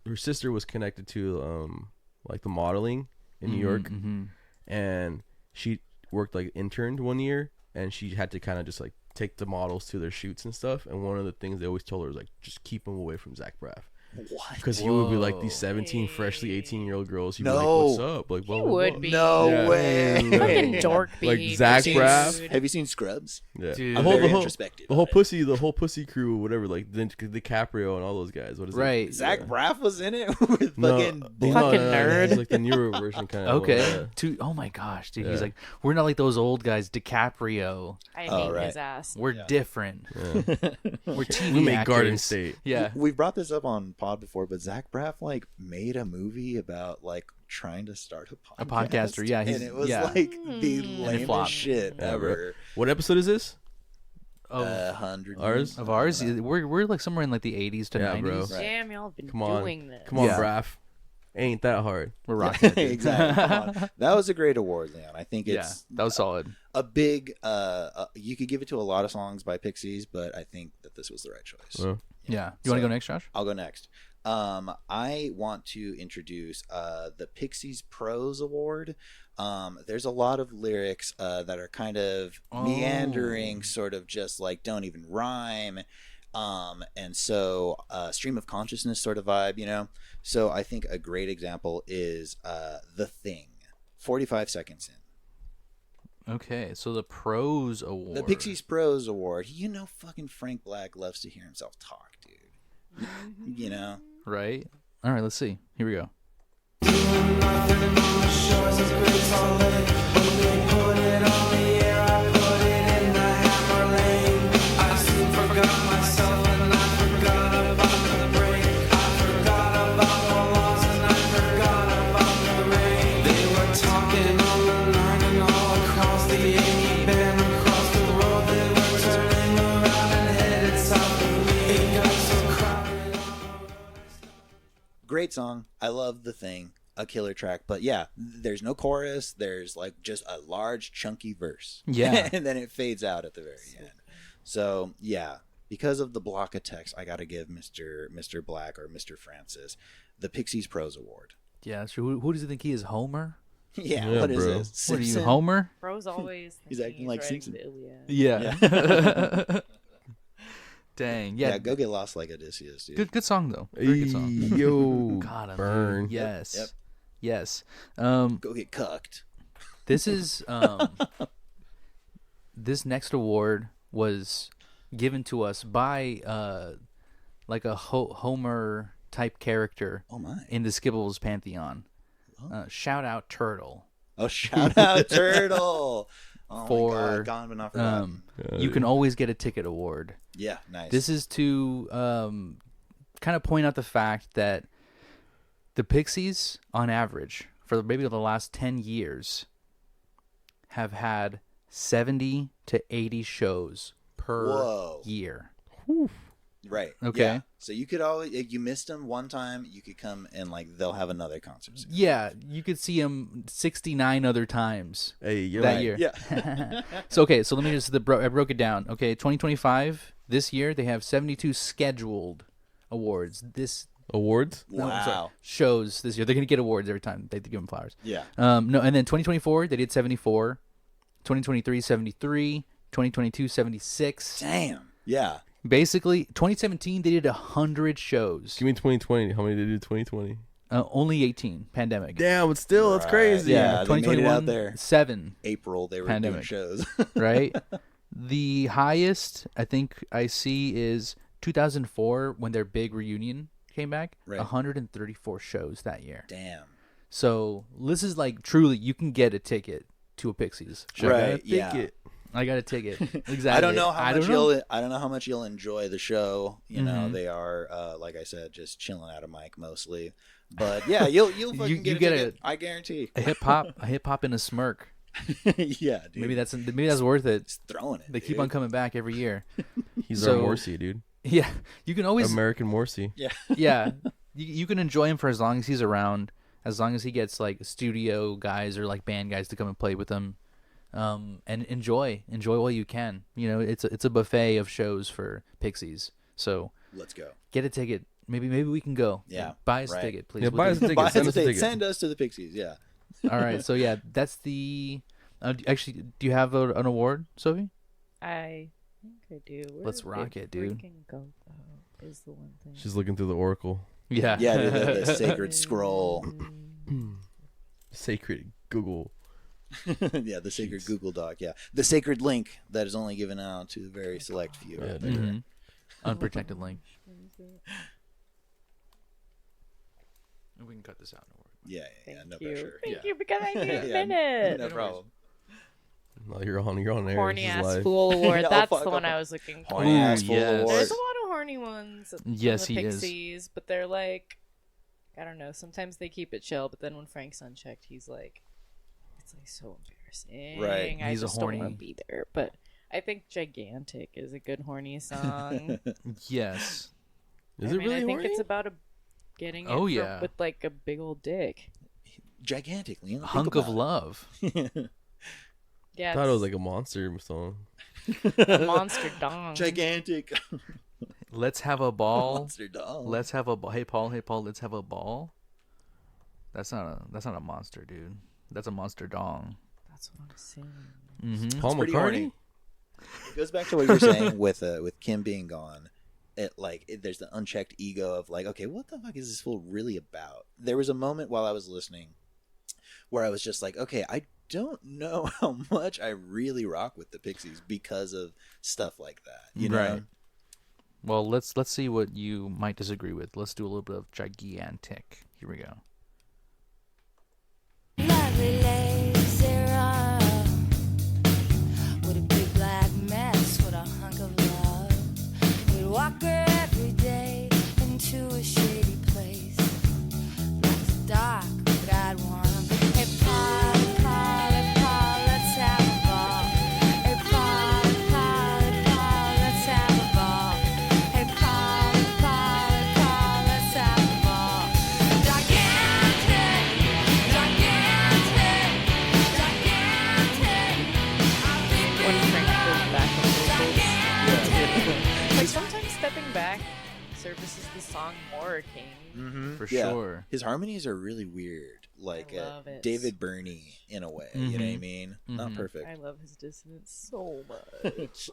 Her sister was connected to like the modeling in New York, Mm-hmm. and she worked like interned one year, and she had to kind of just like take the models to their shoots and stuff. And one of the things they always told her was like, just keep them away from Zach Braff. What? Because he would be like these Whoa. 17, freshly 18-year-old girls. He'd be No. like, what's up? Like, blah, He blah, would blah. be. No Yeah. way. Fucking dork Like behavior, Zach dude. Braff? Have you seen Scrubs? Yeah. Dude. The I'm whole, very the whole, introspective. the whole on it. pussy crew, whatever, like DiCaprio and all those guys. What is it? Right. Zach Braff was in it with No, fucking. no, Fucking no, nerd. It's like the newer version kind of. Okay. Oh my gosh, dude. He's Yeah. like, we're not like those old guys. DiCaprio. I Oh, hate right. his ass. We're different. We're TV We make actors. Garden State. Yeah. We've brought this up on pod before, but Zach Braff like made a movie about like trying to start a podcast. podcaster, yeah, he's- and it was yeah. like the And lamest flopped. shit Yeah, ever. What episode is this? Of, 100 Ours? of ours, we're like somewhere in like the 80s to Yeah, 90s. bro. Right. Damn, y'all have been Come on. doing this. Come on, Yeah. Braff. Ain't that hard? We're rocking it, dude. exactly. Come on. That was a great award, Leon. I think Yeah, it's that was solid. a big. You could give it to a lot of songs by Pixies, but I think that this was the right choice. Yeah. You want to So- go next, Josh? I'll go next. I want to introduce the Pixies Prose Award. There's a lot of lyrics that are kind of meandering, sort of just like don't even rhyme. And so stream of consciousness sort of vibe, you know? So I think a great example is The Thing, 45 seconds in. Okay, so the Pros Award. The Pixies Prose Award. You know fucking Frank Black loves to hear himself talk, dude. You know? Right? All right, let's see. Here we go. great song. I love The Thing, a killer track. But yeah, there's no chorus. There's like just a large chunky verse. Yeah. And then it fades out at the very end. So yeah, because of the block of text, I got to give Mr. Black or Mr. Francis the Pixies Prose Award. Yeah. So who does he think he is? Homer? Yeah, what is bro. this? What are you, Simpson? Homer? Bro's always He's thinking acting like writing Simpson. the Iliad. Yeah. Dang. Yeah. Yeah. Go get lost like Odysseus, dude. Good song though. Very good song. Yo, God, I'm burn. Yes. Yep. Yes. Go get cucked. This is this next award was given to us by like a Homer type character Oh my. in the Skibbles pantheon. Shout out Turtle. Oh, shout out Turtle. Oh For, my God, gone but not forgotten. You can always get a ticket award. Yeah, nice. This is to kind of point out the fact that the Pixies, on average, for maybe the last 10 years, have had 70 to 80 shows per Whoa. year. Right. Okay. Yeah. So you could always, if you missed them one time, you could come and like they'll have another concert. Soon. Yeah, you could see them 69 other times Hey, you're that right. year. Yeah. So, okay, so let me just, I broke it down. Okay, 2025, this year, they have 72 scheduled awards. Awards? No, I'm sorry, Wow. shows this year. They're going to get awards every time they give them flowers. Yeah. No, and then 2024, they did 74. 2023, 73. 2022, 76. Damn. Yeah. Basically, 2017, they did 100 shows. Give me 2020. How many did you do 2020? Only 18, pandemic. Damn, but still, that's Right. crazy. Yeah. they made it 2021, out there. 7, April, they were Pandemic. doing shows. right? The highest I think I see is 2004 when their big reunion came back. Right. 134 shows that year. Damn. So this is like truly you can get a ticket to a Pixies show. Right. Yeah. I got a ticket. Exactly. I don't know how I much don't know. I don't know how much you'll enjoy the show. You know, Mhm. they are like I said, just chilling out of mic mostly. But yeah, you'll fucking You get, get a ticket. I guarantee. a hip hop and a smirk. Yeah, dude. Maybe that's worth it. Just throwing it. They keep dude. on coming back every year. He's So- our Morsi, dude. Yeah, you can always American Morsi. Yeah. yeah, you can enjoy him for as long as he's around, as long as he gets like studio guys or like band guys to come and play with him, and enjoy while you can. You know, it's a buffet of shows for Pixies. So Let's go. get a ticket. Maybe we can go. Yeah, buy us a right. ticket, please. Yeah, buy us a ticket. Buy us Send a us a ticket. ticket. Send us to the Pixies. Yeah. All right. So yeah, that's the. Actually, do you have an award, Sophie? I think I do. Where Let's did rock it, dude. freaking go, though, is the one thing. She's looking through the oracle. Yeah. Yeah, dude, the sacred scroll. Sacred Google. Yeah, the sacred Google Doc. Yeah, the sacred link that is only given out to a very select few. Yeah, out there. dude. Mhm. Unprotected link. We can cut this out. Yeah, Thank no you. pressure. Thank Yeah. you, because I need a Yeah, minute. No problem. No, you're on air. Horny This is ass live. fool award. No, That's fuck the one off. I was looking for. Horny ass Ooh, full yes. award. There's a lot of horny ones. Yes, from the he is. Pixies, but they're like, I don't know. Sometimes they keep it chill, but then when Frank's unchecked, he's like, it's like so embarrassing. Right. I He's a just don't want horny- to be there. But I think "Gigantic" is a good horny song. Yes. Is I it mean, really I think horny? it's about getting Oh, it yeah. with like a big old dick. Gigantic, Leon. Think Hunk of about love. it. Yeah, I thought it was it's like a monster song. a monster dong. Gigantic. Let's have a ball. Monster dog. Let's have a ball. Hey Paul, let's have a ball. That's not a monster, dude. That's a monster dong. That's what I'm saying. Mm-hmm. Paul pretty McCartney? horny. It goes back to what you're saying with Kim being gone. There's the unchecked ego of like, okay, what the fuck is this fool really about? There was a moment while I was listening where I was just like, okay, I don't know how much I really rock with the Pixies because of stuff like that. You know? Right. Well, let's see what you might disagree with. Let's do a little bit of Gigantic. Here we go. Lovely legs, they're up. With a big black mess, with a hunk of love. You'd walk her every day into a shady place. It's dark, but I'd want to. Hey, Paul, let's have a ball. Hey, Paul, let's have a ball. Hey, Paul, let's have a ball. services the song more, King. Mm-hmm. For sure. His harmonies are really weird, like love it. David Byrne in a way. You know what I mean? Not perfect. I love his dissonance so much.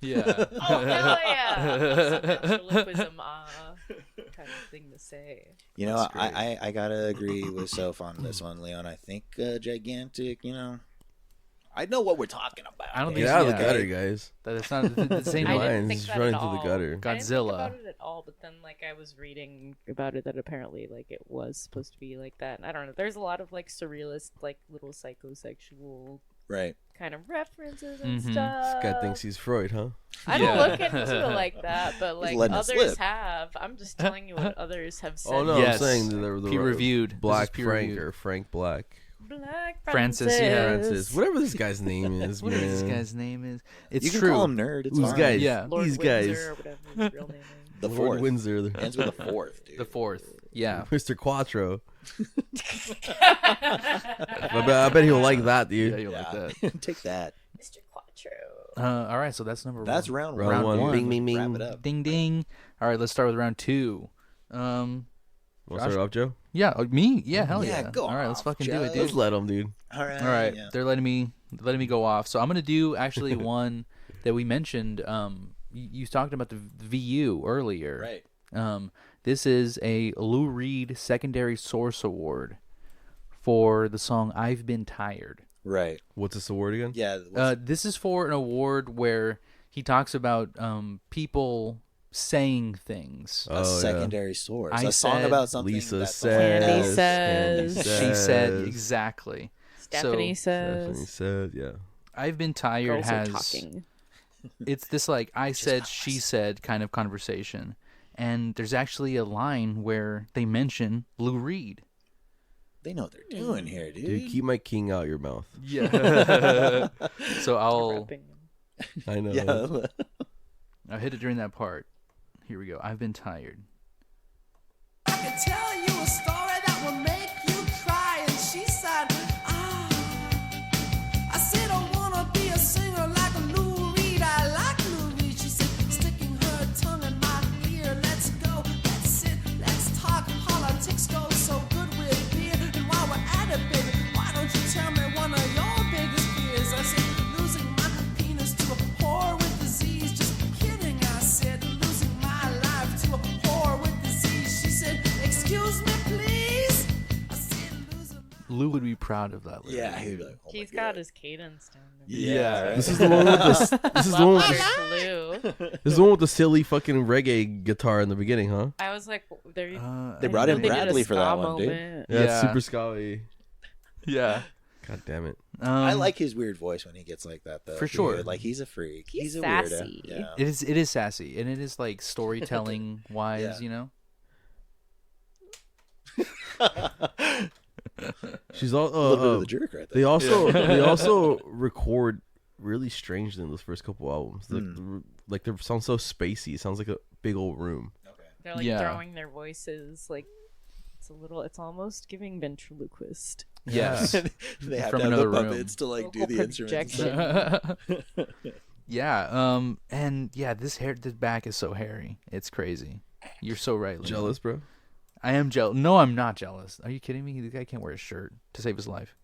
Yeah. Oh, hell yeah. Ventriloquism, kind of thing to say. You know, I gotta agree with Soph on this one, Leon. I think Gigantic, I know what we're talking about. I don't Get think out of the yeah. gutter, guys. That's not the same. I line. didn't Lions think that running at through the all. gutter. I didn't Godzilla. think about it at all, but then I was reading about it that apparently it was supposed to be like that. And I don't know. There's a lot of surrealist, little psychosexual Right. kind of references and Mhm. stuff. This guy thinks he's Freud, huh? I don't Yeah. look into it like that, but He's letting it others slip. have. I'm just telling you what others have said. Oh no, Yes. I'm saying the Peer-reviewed. This is Black peer-reviewed. Frank or Frank Black. Black Francis, yeah. Francis, whatever this guy's name is, Whatever man. this guy's name is, it's You can true. call him nerd. It's Who's fine. guys? Yeah. Lord These Windsor, guys. or whatever his real name is. The Lord fourth. Windsor, Ends with a fourth, dude. The fourth. Yeah. Mr. Quattro. I bet he'll like that, Yeah, dude. you'll like Yeah. that. Take that. Mr. Quattro. All right, so that's number That's one. round Round one. one. one. Bing, bing, bing. Wrap it up. Ding ding. All right, let's start with round two. Want to Josh? start off, Joe? Yeah, me. Yeah, hell Yeah, yeah. go All right, let's off, fucking do Joe. it, Let's dude. let him, dude. All right. All right, Yeah. they're letting me go off. So I'm gonna do actually one that we mentioned. You talked about the VU earlier. Right. This is a Lou Reed Secondary Source Award for the song "I've Been Tired." Right. What's this award again? Yeah. This is for an award where he talks about people saying things. A secondary source. I A song said- about something. Lisa that says. Candy says. Candy She said says. exactly. Stephanie So, Stephanie says. said, yeah. I've Been Tired Girls are has talking. it's this I said, she said kind of conversation. And there's actually a line where they mention Lou Reed. They know what they're doing here, dude. Dude, keep my king out your mouth. Yeah. So I'll Rapping. I know. Yeah. hit it during that part. Here we go. I've been tired. I could tell you a story that will make you cry. And she said, I said, I wanna be a singer like Lou Reed. I like Lou Reed. She said, sticking her tongue in my ear. Let's go, let's sit, let's talk. Politics go so good with beer. And while we're at it, baby, why don't you tell me one of your biggest fears? I said, losing my penis to a whore with disease. Just kidding, I said, losing my life to a whore with disease. She said, excuse me, please. I said, losing my Lou would be proud of that. Lyric. Yeah. He'd be like, oh He's my got God. his cadence down. Yeah. Right. This is the one with the this is the one with the, Lou. this is the one with the silly fucking reggae guitar in the beginning, huh? I was like, They brought in they did a Bradley for that ska one, dude. moment. Yeah, it's Yeah. super scally. Yeah. God damn it. I like his weird voice when he gets like that, though. For sure. Dude. Like, he's a freak. He's a sassy. weirdo. Yeah. It is sassy, and it is storytelling wise, Yeah. you know. She's all A little bit of the jerk right there. they also record really strangely in those first couple albums. Like they sound so spacey. It sounds like a big old room. They're like Yeah. throwing their voices it's almost giving ventriloquist. Yes. They have From to have the another room. puppets to like do Vocal the instruments. and stuff. Yeah. And yeah, this back is so hairy. It's crazy. You're so right. Leon. Jealous, bro. I am jealous. No, I'm not jealous. Are you kidding me? The guy can't wear a shirt to save his life.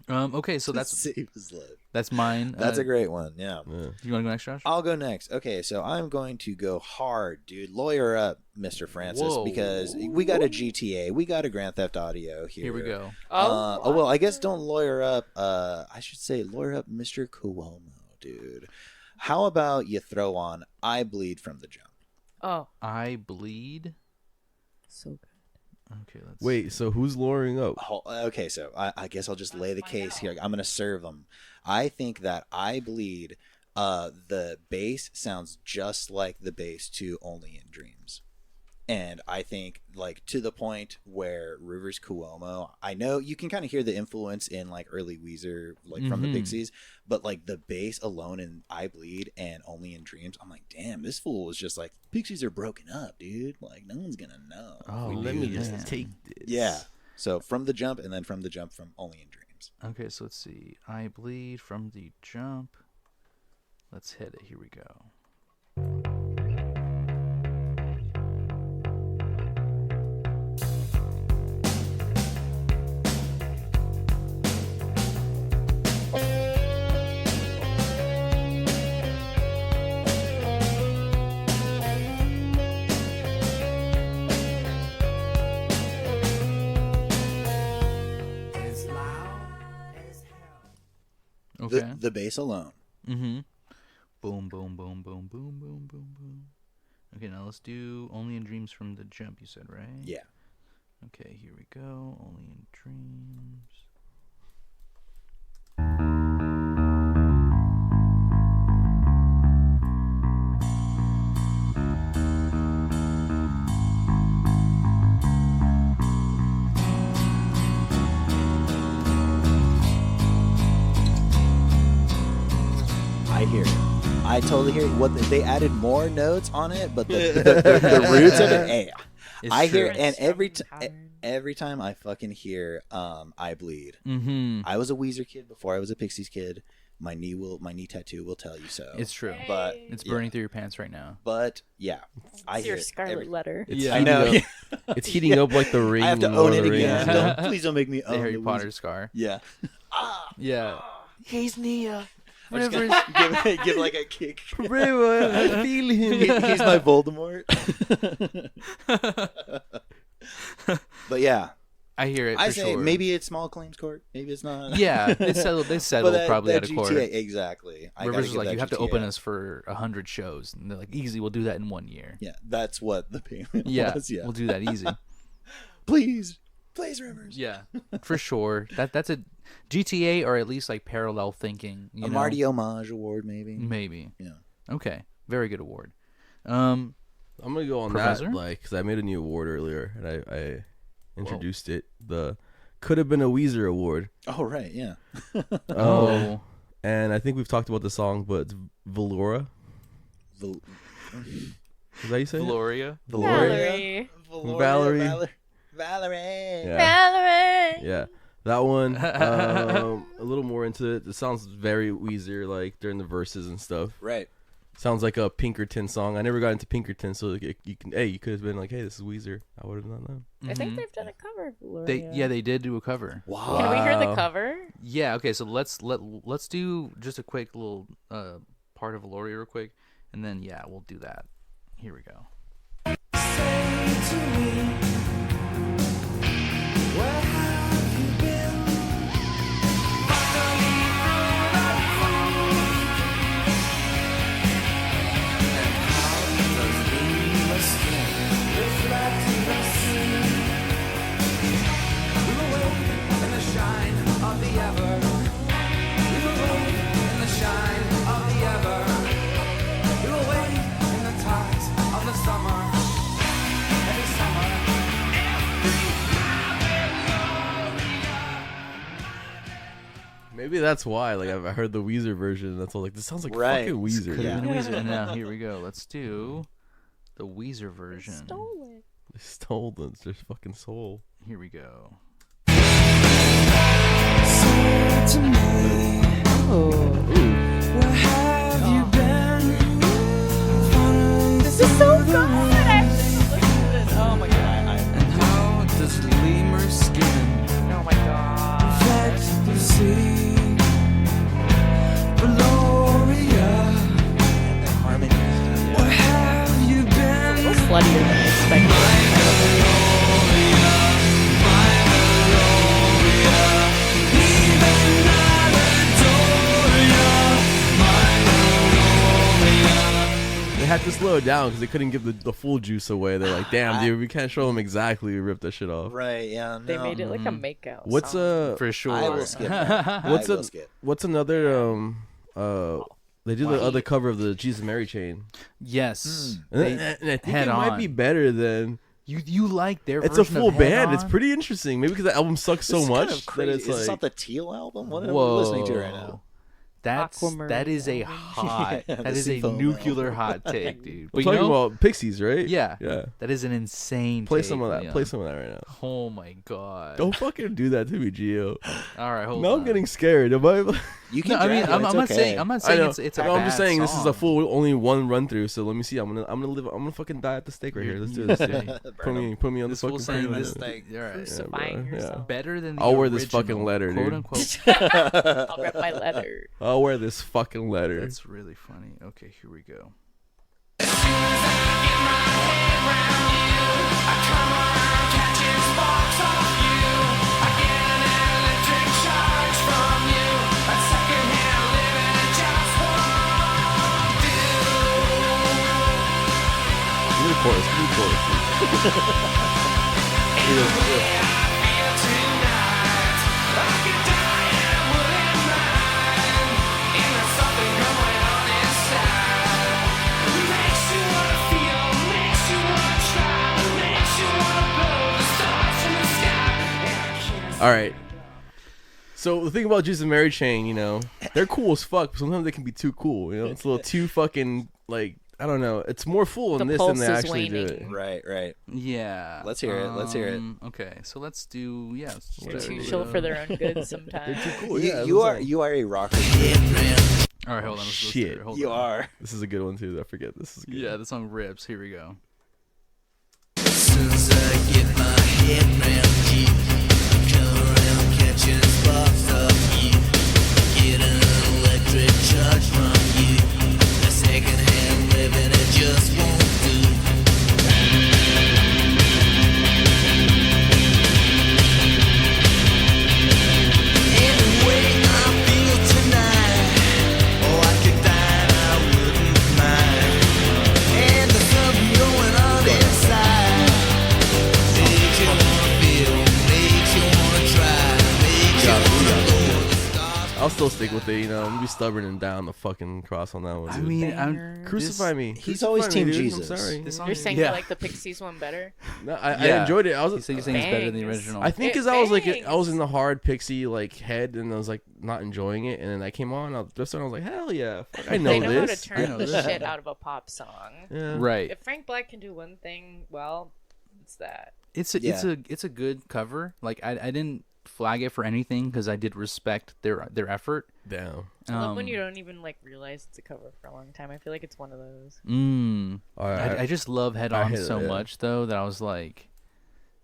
Okay, so that's Save his life. that's mine. That's a great one. Yeah. Yeah. You want to go next, Josh? I'll go next. Okay, so I'm going to go hard, dude. Lawyer up, Mr. Francis, Whoa. because we got a GTA, we got a Grand Theft Audio here. Here we go. Well, I guess don't lawyer up. I should say lawyer up, Mr. Cuomo, dude. How about you throw on "I Bleed" from the jump? Oh, I bleed. so good. Okay, let's Wait, so who's luring up? Okay, so I guess I'll just lay the case here. I'm going to serve them. I think that "I Bleed," the bass sounds just like the bass to "Only in Dreams." And I think, like, to the point where Rivers Cuomo, I know you can kind of hear the influence in, like, early Weezer, like, from the Pixies, but, like, the bass alone in "I Bleed" and "Only in Dreams," I'm like, damn, this fool was just like, Pixies are broken up, dude. Like, no one's gonna know. Oh, Let me man. just take this. Yeah. So, from the jump, and then from the jump from "Only in Dreams." Okay, so let's see. I bleed from the jump. Let's hit it. Here we go. Okay. The bass alone. Mm-hmm. Boom, boom, boom, boom, boom, boom, boom, boom. Okay, now let's do Only in Dreams from the Jump, you said, right? Yeah. Okay, here we go. Only in Dreams. I hear it. I totally hear it. What they added more notes on it, but the roots of it, hey, It's I true. hear it, and every Pattern. time I fucking hear I Bleed. Mm-hmm. I was a Weezer kid before I was a Pixies kid. My knee tattoo will tell you so. It's true. But It's yeah. burning through your pants right now. But yeah, I It's hear your it scarlet every- letter. It's Yeah. I heating know. up- yeah. It's heating up like the ring. I have to in own Lord it of the again. Rings. Please don't make me The own Harry the Potter Weezer. scar. Yeah. Yeah. He's Nia. Rivers. Give like a kick. River, I feel him. He's my Voldemort. But yeah, I hear it. I for say sure. maybe it's small claims court. Maybe it's not. Yeah, they settled But probably that out of court. GTA, exactly. I gotta Rivers is give like, that you have to GTA. open us for 100 shows, and they're like, easy, we'll do that in 1 year. Yeah, that's what the payment Yeah, was. Yeah, we'll do that easy. please, Rivers. Yeah, for sure. That's a GTA, or at least like parallel thinking. You A know? Marty homage award, maybe. Maybe. Yeah. Okay, very good award. I'm gonna go on Professor? that, like, because I made a new award earlier, and I introduced it. The could have been a Weezer award. Oh right, yeah. Oh, And I think we've talked about the song, but it's Valora. Val- Is that how you say it? Gloria. Valerie. Valerie. Valerie. Yeah. Valerie. Yeah, that one. A little more into it. It sounds very Weezer, like during the verses and stuff. Right. Sounds like a Pinkerton song. I never got into Pinkerton, so like, you could have been like, hey, this is Weezer. I would have not known. I think they've done a cover of Valeria. They did do a cover. Wow. Can we hear the Wow. cover? Yeah. Okay. So let's do just a quick little part of Gloria real quick, and then yeah, we'll do that. Here we go. Maybe that's why. Like, I heard the Weezer version, and that's all. Like, this sounds like Right. fucking Weezer. Could Yeah. have been Weezer. And now here we go. Let's do the Weezer version. Stole it. They stole their fucking soul. Here we go. This is so good. Oh my god. And how does lemur skin Oh my god. the sea? Gloria, where have you A been? little sluttier than I expected. They had to slow it down because they couldn't give the full juice away. They're like, damn, dude, we can't show them exactly. We ripped that shit off. Right. Yeah. No. They made it like a makeout. What's song. For sure. I will skip. That. What's I will a skip. what's another they do the other cover of the Jesus Mary chain. Yes. And, They- and I think head it might be on. better than You like their it's a version of full Head band. On? It's pretty interesting. Maybe because the album sucks so It's much kind of that crazy. it's Is this like not the Teal album? What are we Whoa. listening to right now? Aquamarine That is a album. hot. Yeah, that the is a Seafoam nuclear album. hot take, dude. we're But you talking know, about Pixies, right? yeah, Yeah. that is an insane. Play take, some of that. Leon. Play some of that right now. Oh my god. Don't fucking do that to me, Gio. All right, hold Now on. I'm getting scared. Am I? You can. No, I mean, drag it, I'm it's not okay. saying. I'm not I saying know. it's a I'm just bad saying this is a song. full only one run through. So let me see. I'm gonna fucking die at the stake right here. Let's do this. put me on the This fool fucking saying burn. this thing. All right. Crucifying bro. Yeah. yourself. Better than the I'll wear this original, fucking letter, quote dude. unquote. I'll rip my letter. I'll wear this fucking letter. That's really funny. Okay, here we go. Sparks off you. I get an electric charge from you. A secondhand All right. So the thing about Jesus and Mary Chain, you know, they're cool as fuck, but sometimes they can be too cool. You know, it's a little too fucking like I don't know. It's more full in The this than pulse they is actually do waning. it. Right. Yeah. Let's hear it. Let's hear it. Okay, so let's do let's just Whatever, do, dude. Chill for their own good sometimes. They're too cool. You, Yeah, you that's are all. you are a rocker. All right, hold on. Let's Shit. do it. Hold You on. are. This is a good one too. I forget. This is good. Yeah, the song rips. Here we go. I'll still stick with it. You know, I'm gonna be stubborn and down the fucking cross on that one. I Dude. mean, Banger. Crucify me. He's Crucify always me, Team dude. Jesus. I'm sorry. This song You're is- saying yeah. you like the Pixies one better? No, I Yeah. enjoyed it. I was. He's saying it's better than the Bangs. original. I think It because I was like I was bangs. in the hard Pixie like head and I was like not enjoying it, and then I came on. This one I was like, hell yeah, fuck, I know They know how to this. turn know the this. shit out of a pop song. Yeah. right. If Frank Black can do one thing, well, it's that. It's a good cover. Like I didn't flag it for anything because I did respect their effort. Damn. I love when you don't even like realize it's a cover for a long time. I feel like it's one of those. All right. I just love Head I On hit it, so yeah. much though that I was like,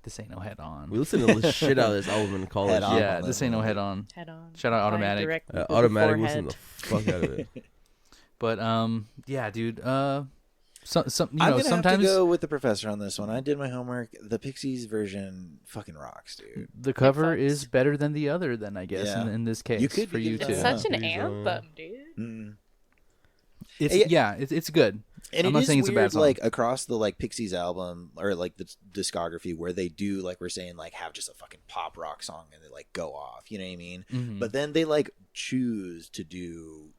this ain't no Head On. We listened to the shit out of this album in college. Head On. Yeah, this ain't no Head On. Head on. Shout out Apply Automatic. directly to the Automatic forehead. listened the fuck out of it. But yeah, dude. Some you I'm know gonna sometimes have to go with the professor on this one. I did my homework. The Pixies version fucking rocks, dude. the cover fucks. is better than the other. Then I guess Yeah. in this case You could for be you getting too. that. Such an Please, anthem, dude. Mm. It's good. And I'm it not is saying it's a weird, bad song. like across the like Pixies album or like the discography where they do like we're saying like have just a fucking pop rock song and they like go off, you know what I mean? Mhm. But then they like choose to do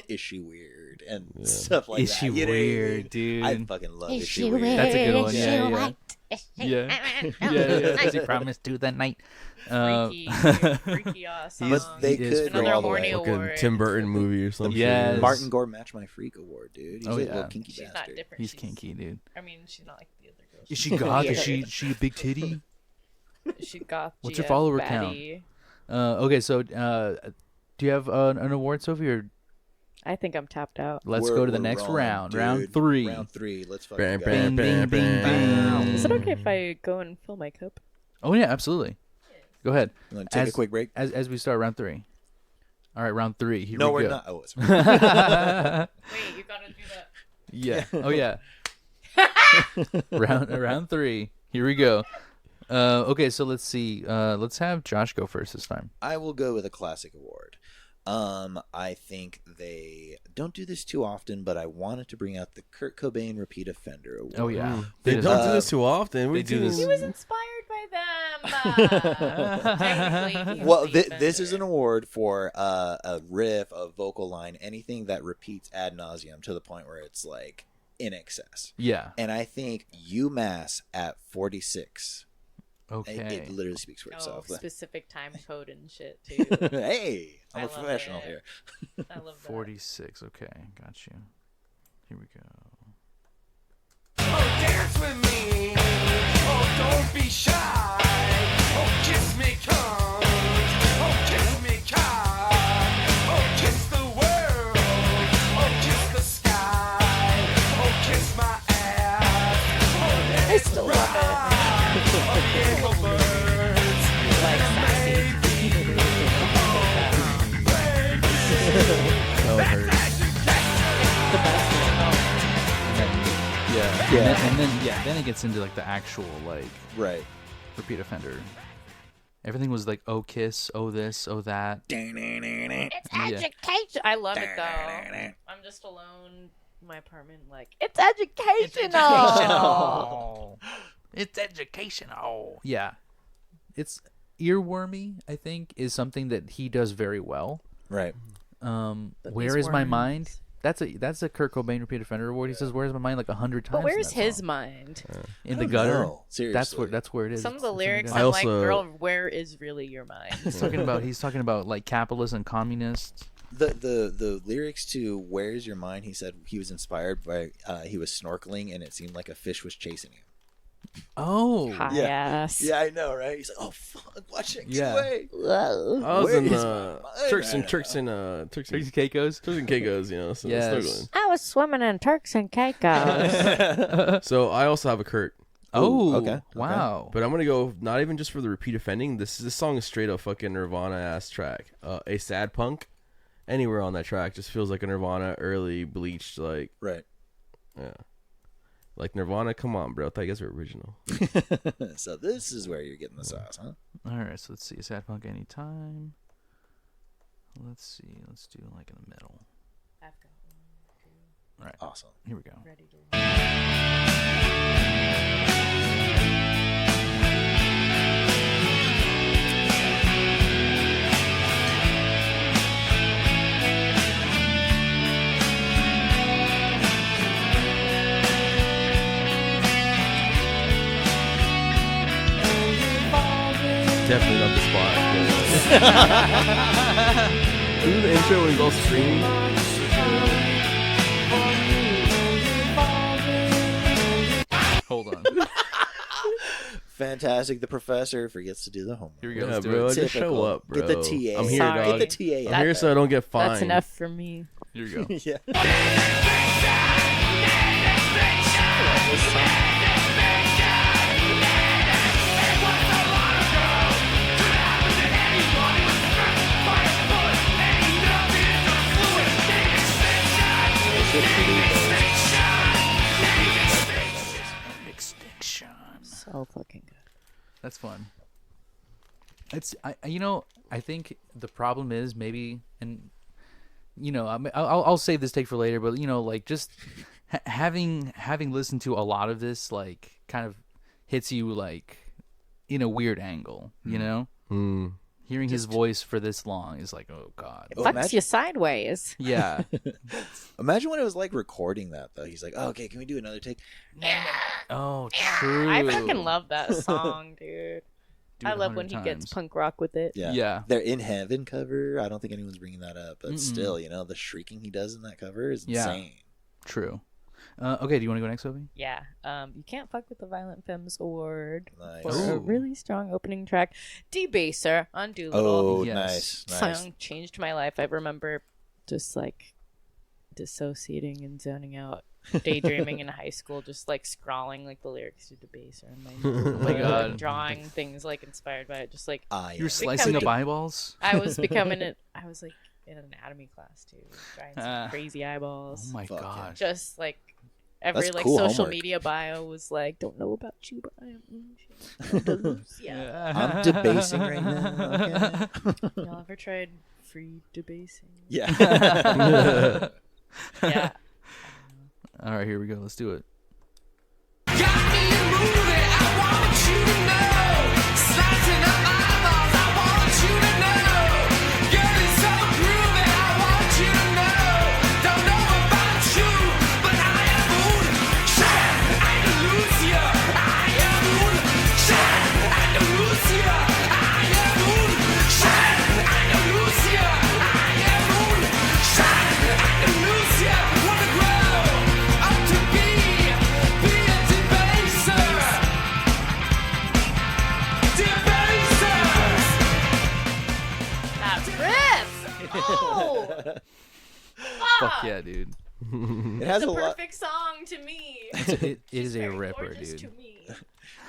Is She Weird and stuff like Is that. she you know what I weird, mean? dude? I fucking love Is Is she She Weird. That's a good one. Is Yeah, she yeah. white? Yeah. As he promised to that night. Freaky ass song. But they He is could Another go all the horny way. award. Fucking Tim Burton movie or something. Yes. Martin Gore Match My Freak Award, dude. He's Oh, a yeah. little kinky She's not bastard. different. He's she's, kinky, dude. I mean, she's not like the other girls. Is she goth? Yeah. Is she a big titty? She goth. What's your GF follower count? baddie. Okay, so do you have an award, Sophie, or I think I'm tapped out. let's We're- go to the we're next rolling, round, dude. round 3. Round 3. Let's Bam, fucking go. bam, Bing, bing, bing, bing. Is it okay if I go and fill my cup? Oh yeah, absolutely. Go ahead. You want to take As- a quick break? As we start round 3. All right, round 3. Here No, we we're go. not. Oh, it's Wait, you gotta do that. Yeah. Oh yeah. round 3. Here we go. Okay, so let's see. Let's have Josh go first this time. I will go with a classic award. I think they don't do this too often, but I wanted to bring out the Kurt Cobain Repeat Offender Award. Oh yeah. They It is- don't do this too often. they do this- He was inspired by them. Technically, he Well, was the this is offender. an award for a riff, a vocal line, anything that repeats ad nauseum to the point where it's like in excess. Yeah. And I think UMass at 46, Okay. it literally speaks for Oh, itself. specific time code and shit too. Hey, I'm I a love professional it. here. I love that. 46. Okay, got you. Here we go. Oh, dance with me. Oh, don't be shy. Oh, kiss me, come. Oh, kiss me, come. Oh, kiss the world. Oh, kiss the sky. Oh, kiss my ass. I still love it. Oh, beautiful birds. Like sassy. Oh, it hurts. The best. Yeah. Yeah. And then it gets into like the actual like Right. repeat offender. Everything was like oh kiss, oh this, oh that. It's Yeah. education. I love it though. I'm just alone my apartment like it's educational. It's educational. Yeah. It's earwormy, I think, is something that he does very well. Right. Where is my mind? That's a Kurt Cobain Repeat Offender Award. He says, "Where's my mind?" like 100 times. But where's in that his song. mind? In the gutter. know. Seriously. That's where it is. Some of the It's in lyrics, gutter. I'm like, girl, where is really your mind? He's talking about like capitalists and communists. The lyrics to "Where's Your Mind?" He said he was inspired by he was snorkeling and it seemed like a fish was chasing him. Oh, High ass. Yeah, I know, right? He's like, "Oh fuck, watch it get Yeah. away." I was Where in is my mind Turks and right Turks now? and Turks Turks and and Caicos. Turks and Caicos, you know. So Yes. snorkeling. I was swimming in Turks and Caicos. So I also have a Kurt, Oh, okay. Wow. but I'm gonna go not even just for the repeat offending. This song is straight up fucking Nirvana ass track. A sad punk. Anywhere on that track just feels like a Nirvana early bleached like Right. yeah. Like Nirvana, come on, bro. I thought you guys were original. So this is where you're getting the sauce, huh? All right, so let's see. Sad punk anytime. Let's see. Let's do like in the middle. I've got one, two, Awesome. Here we go. ready to. Definitely not the spot. Isn't the intro when he's all screaming? Hold on. Fantastic. The professor forgets to do the homework. Here we go. Yeah, Let's do bro. it. Just show Typical. up, bro. Get the TA. I'm here, Sorry. dog. Get the TA. I'm here so I don't get fined. That's enough for me. Here we go. Yeah. Extinction. So fucking good. That's fun. I think the problem is maybe, and I'll save this take for later, but like just having listened to a lot of this, like kind of hits you like in a weird angle, Hearing his voice for this long is like, oh god. Oh, Fucks imagine- you sideways. Yeah. Imagine what it was like recording that, though. He's like, "Oh, okay, can we do another take?" Oh, true. I fucking love that song, dude. Do I it love when 100 he gets times. punk rock with it. Yeah. Yeah. They're in heaven cover. I don't think anyone's bringing that up, but still, the shrieking he does in that cover is Yeah. insane. True. Okay, do you want to go next, Sophie? Yeah. You Can't Fuck with the Violent Femmes Award Nice. for a Ooh. really strong opening track. Debaser on Doolittle. Oh, Yes. nice. Song changed my life. I remember just like dissociating and zoning out, daydreaming in high school, just like scrawling like the lyrics to Debaser in my notebook, my God. like, drawing things like inspired by it. Just like You were slicing up Becoming- eyeballs? I was becoming it. I was like in an anatomy class too, drawing some Ah. crazy eyeballs. Oh my Fuck gosh. Just like every That's like cool social homework. media bio was like, "Don't know about you, but I am yeah." I'm debasing right now. Okay? Y'all ever tried free debasing? Yeah. Yeah. All right, here we go. Let's do it. Got me moving, I want you to know. Slicing up my eyeballs, I want you to know. Girl, it's so groovy, I want you to know. Don't know about you, but I am moon. Shine, I lose ya. I am moon. Shine, I lose ya. I am moon. Shine, I lose ya. I am moon. Shine, I lose ya. Wanna grow up to be a debaser. Debasers. That riff! Oh! Fuck yeah, dude. It has The a lot. perfect song to me. It is a Very ripper, gorgeous dude. to me.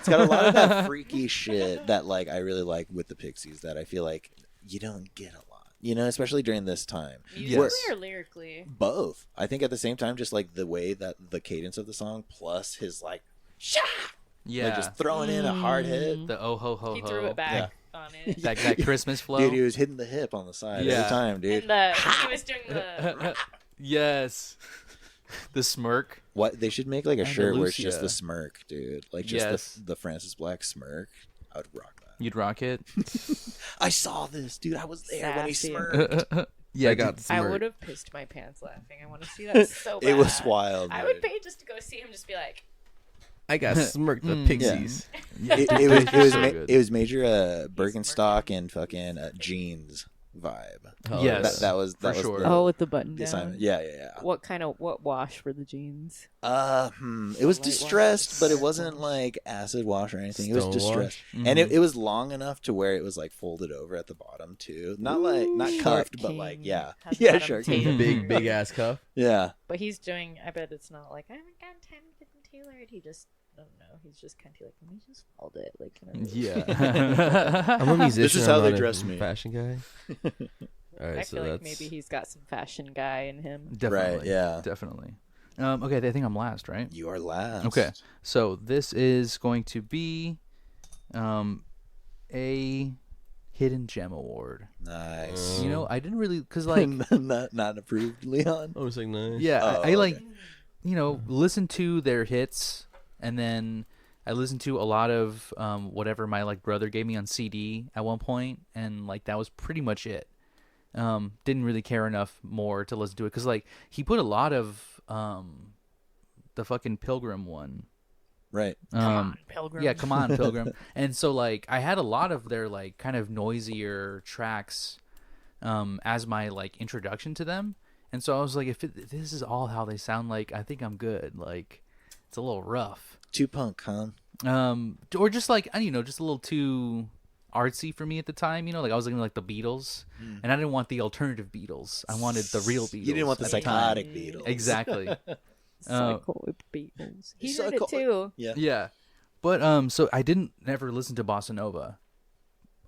It's got a lot of that freaky shit that like I really like with the Pixies that I feel like you don't get a lot. Especially during this time. Musically Yes. or lyrically? Both. I think at the same time, just like the way that the cadence of the song plus his like, shah, Yeah. like just throwing in a hard hit. The oh ho ho ho. He threw it back on it. That Christmas flow. Dude, he was hitting the hip on the side Yeah. every time, dude. And he was doing the Yes. The smirk. What they should make like a And shirt where it's just Lucia. the smirk, dude. Like just Yes. the Francis Black smirk. I would rock that. You'd rock it. I saw this, dude. I was there when he Sassy. smirked. Yeah, I got I smirk. would have pissed my pants laughing. I want to see that so bad. It was wild. I dude. would pay just to go see him. Just be like, I got smirk the Mm. Pixies. It was major Birkenstock smirking. and fucking jeans vibe. Hell Yes. That was for was sure. the- oh, with the button the down. assignment. Yeah. What wash were the jeans? It was Light distressed, wash. but it wasn't like acid wash or anything. It was Stone distressed, wash? and Mhm. it was long enough to where it was like folded over at the bottom too. Not Shark cuffed, but like King yeah, has the yeah, bottom shark. tape. King. big ass cuff. Yeah, But he's doing. I bet it's not like I haven't gotten time to get them tailored. He just. I don't know. He's just kind of like, let me just fold it. Like, can I really-" Yeah. I'm a musician. is how I'm they not a dress me. Fashion guy. All right, I so feel like that's maybe he's got some fashion guy in him. Definitely. Right, yeah. Definitely. Okay, I think I'm last, right? you are last. Okay. So this is going to be a hidden gem award. Nice. You know, I didn't really cuz like not approved, Leon. I was like, nice. yeah, Oh, I like okay. listen to their hits, and then I listened to a lot of whatever my like brother gave me on CD at one point, and like that was pretty much it. Didn't really care enough more to listen to it because like he put a lot of the fucking Pilgrim one. Right. Come on, Pilgrim. Yeah, come on, Pilgrim. And so like I had a lot of their like kind of noisier tracks as my like introduction to them. And so I was like, if this is all how they sound like, I think I'm good. Like it's a little rough. Too punk, huh? Or just like just a little too artsy for me at the time. Like I was looking like the Beatles, and I didn't want the alternative Beatles. I wanted the real Beatles. You didn't want the at time. psychotic Beatles. Exactly. Psycho Beatles. He did Psycho- it too. Yeah. Yeah, but so I didn't never listen to bossa nova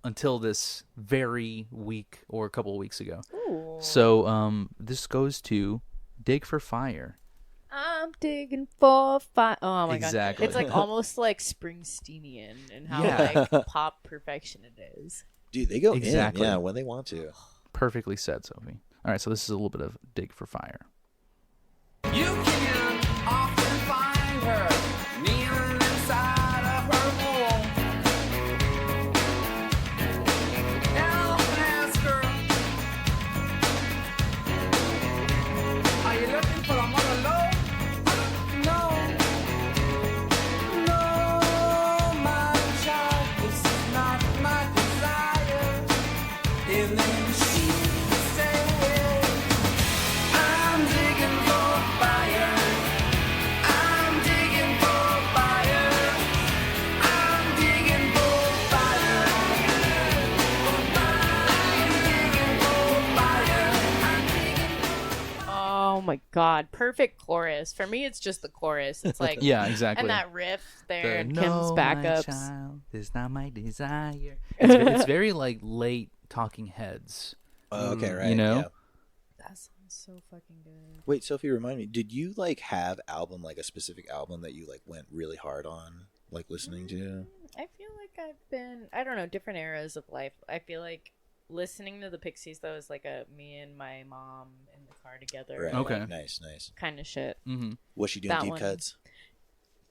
until this very week or a couple of weeks ago. Ooh. So this goes to Dig for Fire. I'm digging for fire. Oh my Exactly. god, it's like almost like Springsteenian and how Yeah. like pop perfection it is. Dude, they go Exactly. in, yeah, when they want to. Perfectly said, Sophie. All right, so this is a little bit of Dig for Fire. You can often find her kneeling inside of her home. Ask her, are you looking for a mother love? No, my child, this is not my desire. And then she said, I'm digging for fire. I'm digging for fire. I'm digging for fire. I'm digging for fire. I'm digging. Oh my god, perfect chorus. For me, it's just the chorus. It's like Yeah, exactly. and that riff there The, and Kim's "No, my backups. child, is not my desire. It's very like late Talking Heads. Oh, okay, right. You know? yeah. That sounds so fucking good. Wait, Sophie, remind me, did you like have a specific album that you like went really hard on, like listening to? I feel like I've been, I don't know, different eras of life. I feel like listening to the Pixies though is like a me and my mom in the car together. Right. Okay. Nice, nice. Kind of shit. Mm-hmm. Was she doing That deep one. cuts?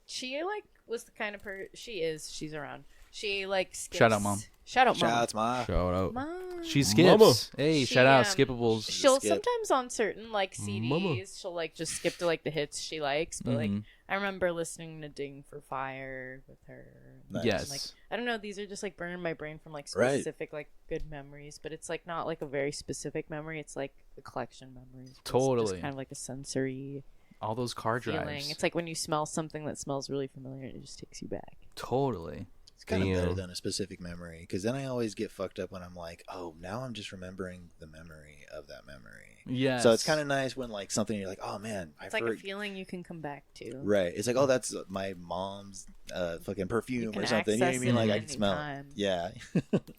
She like was the kind of she's around. She like skips. Shout out, Mom. Shout out, Mom. Shouts, Ma. Shout out. Mom. She skips. Mama. Hey, She, shout out um, Skippables. She'll Skip. sometimes on certain like CDs, Mama. she'll like just skip to like the hits she likes. But like Mhm. I remember listening to "Ding for Fire" with her. Nice. Yes. Like I don't know, these are just like burning my brain from like Right. specific like good memories, but it's like not like a very specific memory. It's like a collection memories. It's Totally. just kind of like a sensory All those car feeling. drives. It's like when you smell something that smells really familiar, and it just takes you back. Totally. It's kind of better Damn. than a specific memory, because then I always get fucked up when I'm like, oh, now I'm just remembering the memory of that memory. Yeah. So it's kind of nice when like something you're like, oh man, It's like a feeling you can come back to. Right. It's like, oh, that's my mom's fucking You perfume can or something. You know what I access mean? it Like I at can smell it. any time. Yeah.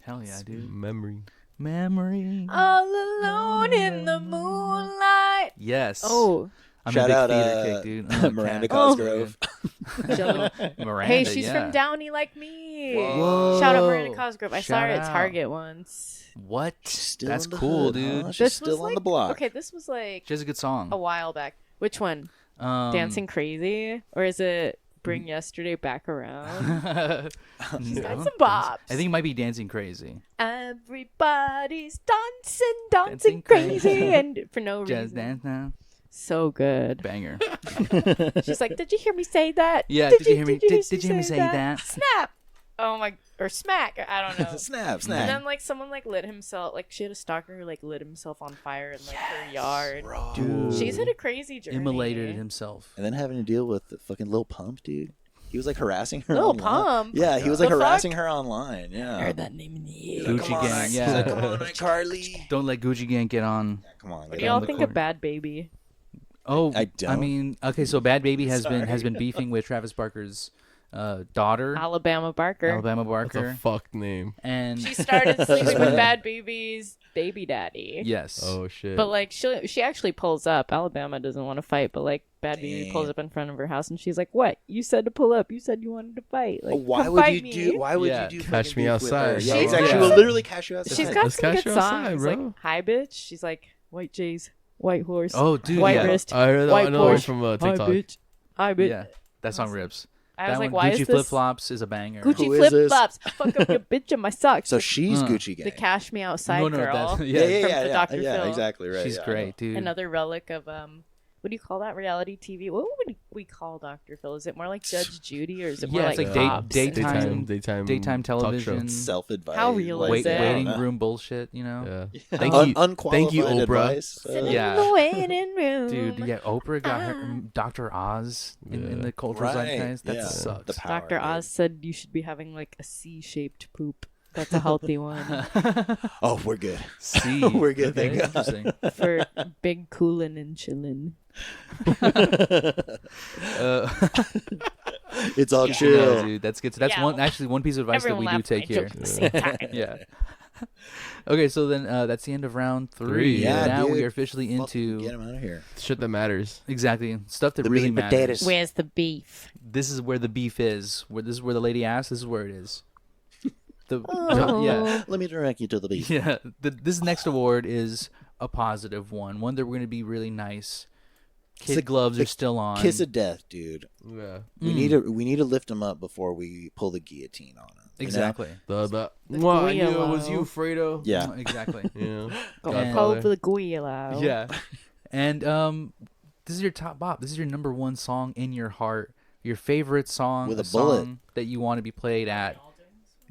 Hell yeah, dude. Memory. Memory. All alone in the moonlight. Yes. Oh, I'm Shout a big out, theater kick, dude. Oh, Miranda Cat. Cosgrove. Miranda. hey, she's yeah. from Downey like me. Whoa. Shout out Miranda Cosgrove. I saw Shout her at out. Target once. What? Still That's in the cool, hood, dude. huh? She's This still was on like, the block. Okay, this was like She has a good song. a while back. Which one? Dancing Crazy, or is it Bring Yesterday Back Around? She's got some bops. I think it might be Dancing Crazy. Everybody's dancing Dancing crazy, crazy. and for no Just reason. dance now. So good. Banger. She's like, "Did you hear me say that? Yeah, did you hear me? Did you hear me say that? Snap! Oh my, or smack! I don't know. Snap, And snap. then like someone like lit himself, like she had a stalker who like lit himself on fire in like her yard. Dude. She's had a crazy journey. Immolated himself. And then having to deal with the fucking Lil Pump, dude. He was like harassing her Lil online. Pump? Yeah, he was like The fuck? harassing her online. Yeah. I heard that name in the air. Gucci Come on, Gang, He's yeah. like, come on, Carly. Don't let Gucci Gang get on. Come on. What Get do y'all on the think corner. of Bad Baby? Oh, I don't. mean, okay, so Bad Baby has Sorry. been beefing with Travis Barker's daughter, Alabama Barker. Alabama That's a Barker, fuck name. and She started sleeping with Bad Baby's baby daddy. yes, Oh shit. But like she actually pulls up. Alabama doesn't want to fight, but like Bad Baby Dang. pulls up in front of her house and she's like, "What? You said to pull up. You said you wanted to fight. Like, Why come would fight you me." do? Why would Yeah. you do? Catch fucking me beef with her? outside. Yeah, She's exactly. She got- will literally catch you outside. She's got Let's some catch good you outside, songs. bro. Like "Hi Bitch." She's like "White Jays, White Horse, oh dude, White yeah. Wrist, I heard that. White I know one Porsche, from Hi TikTok. Bitch, Hi Bitch." yeah, that song rips. I That was like, one, "Why Gucci is Flip this Flops is a banger. Gucci Who is flip this? flops? Fuck up your bitch in my socks." So she's Uh, Gucci Gang. The Cash Me Outside No, no, girl. that's- yeah, yeah, from yeah, the yeah, Dr. yeah, Phil. exactly right. She's yeah, great, dude. Another relic of what do you call that? Reality TV. What would we call Dr. Phil? Is it more like Judge Judy, or is it more Yeah, like, it's like Cops and daytime- daytime talk show. television. Self-advice. How real like, is it? Waiting yeah. room bullshit, you know? Yeah. Thank you, Unqualified thank you, Oprah. advice. Sitting Yeah. in the waiting room. Dude, yeah, Oprah got her Dr. Oz in the cultural Right, zeitgeist. That yeah. sucks. The power, Dr. Oz dude. said you should be having like a C-shaped poop. That's a healthy one Oh, we're good. See, We're good, Okay, thank God. interesting. for big coolin' and chillin'. It's all No, chill. dude, that's good. So that's Yeah. one piece of advice Everyone that we do laughed at take my here. joke at the same time. Yeah. Okay, so then that's the end of round 3. Yeah, now we dude. are officially into Get him out of here. Shit that matters. exactly stuff that The really meat and matters. potatoes. Where's the beef? This is where the beef is. This is where the lady asks. This is where it is. The Oh. yeah. Let me direct you to the beef. Yeah, this next award is a positive one that we're going to be really nice. Kid the- gloves the are still on. Kiss of death, dude. Yeah. We need to lift him up before we pull the guillotine on him. you know? Exactly. The Well, I knew it was Guillo. you, Fredo. Yeah. Exactly. Yeah. Go And- over the guillo. Yeah. And this is your top bop. This is your number one song in your heart. Your favorite song, With a song bullet. that you want to be played at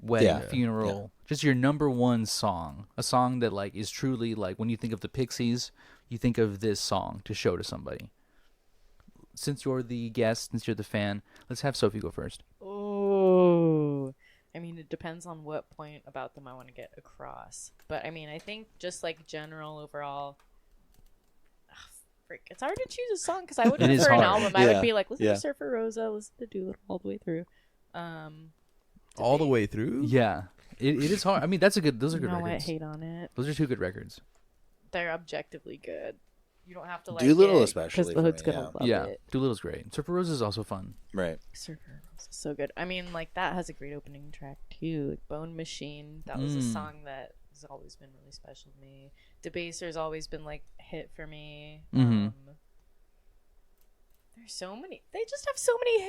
wedding, Yeah. funeral. Just your number one song. A song that like is truly like when you think of the Pixies, you think of this song to show to somebody. Since you're the guest, since you're the fan, let's have Sophie go first. Oh. I mean, it depends on what point about them I want to get across. But I mean, I think just like general overall. Frick, it's hard to choose a song because I would It is for an hard. album. I Yeah. would be like, listen Yeah. to Surfer Rosa, listen to Doolittle all the way through. All the way through? Yeah. It is hard. I mean, those are good No, I records. hate on it. Those are 2 good records. They're objectively good. You don't have to like Doolittle it, especially the for hood's me, gonna yeah. love Yeah. it. Doolittle's great. Surfer Rose is also fun. Right. Surfer Rosa is so good. I mean, like that has a great opening track too. Like Bone Machine, that was a song that has always been really special to me. Debaser's always been like a hit for me. Mhm. There's so many. They just have so many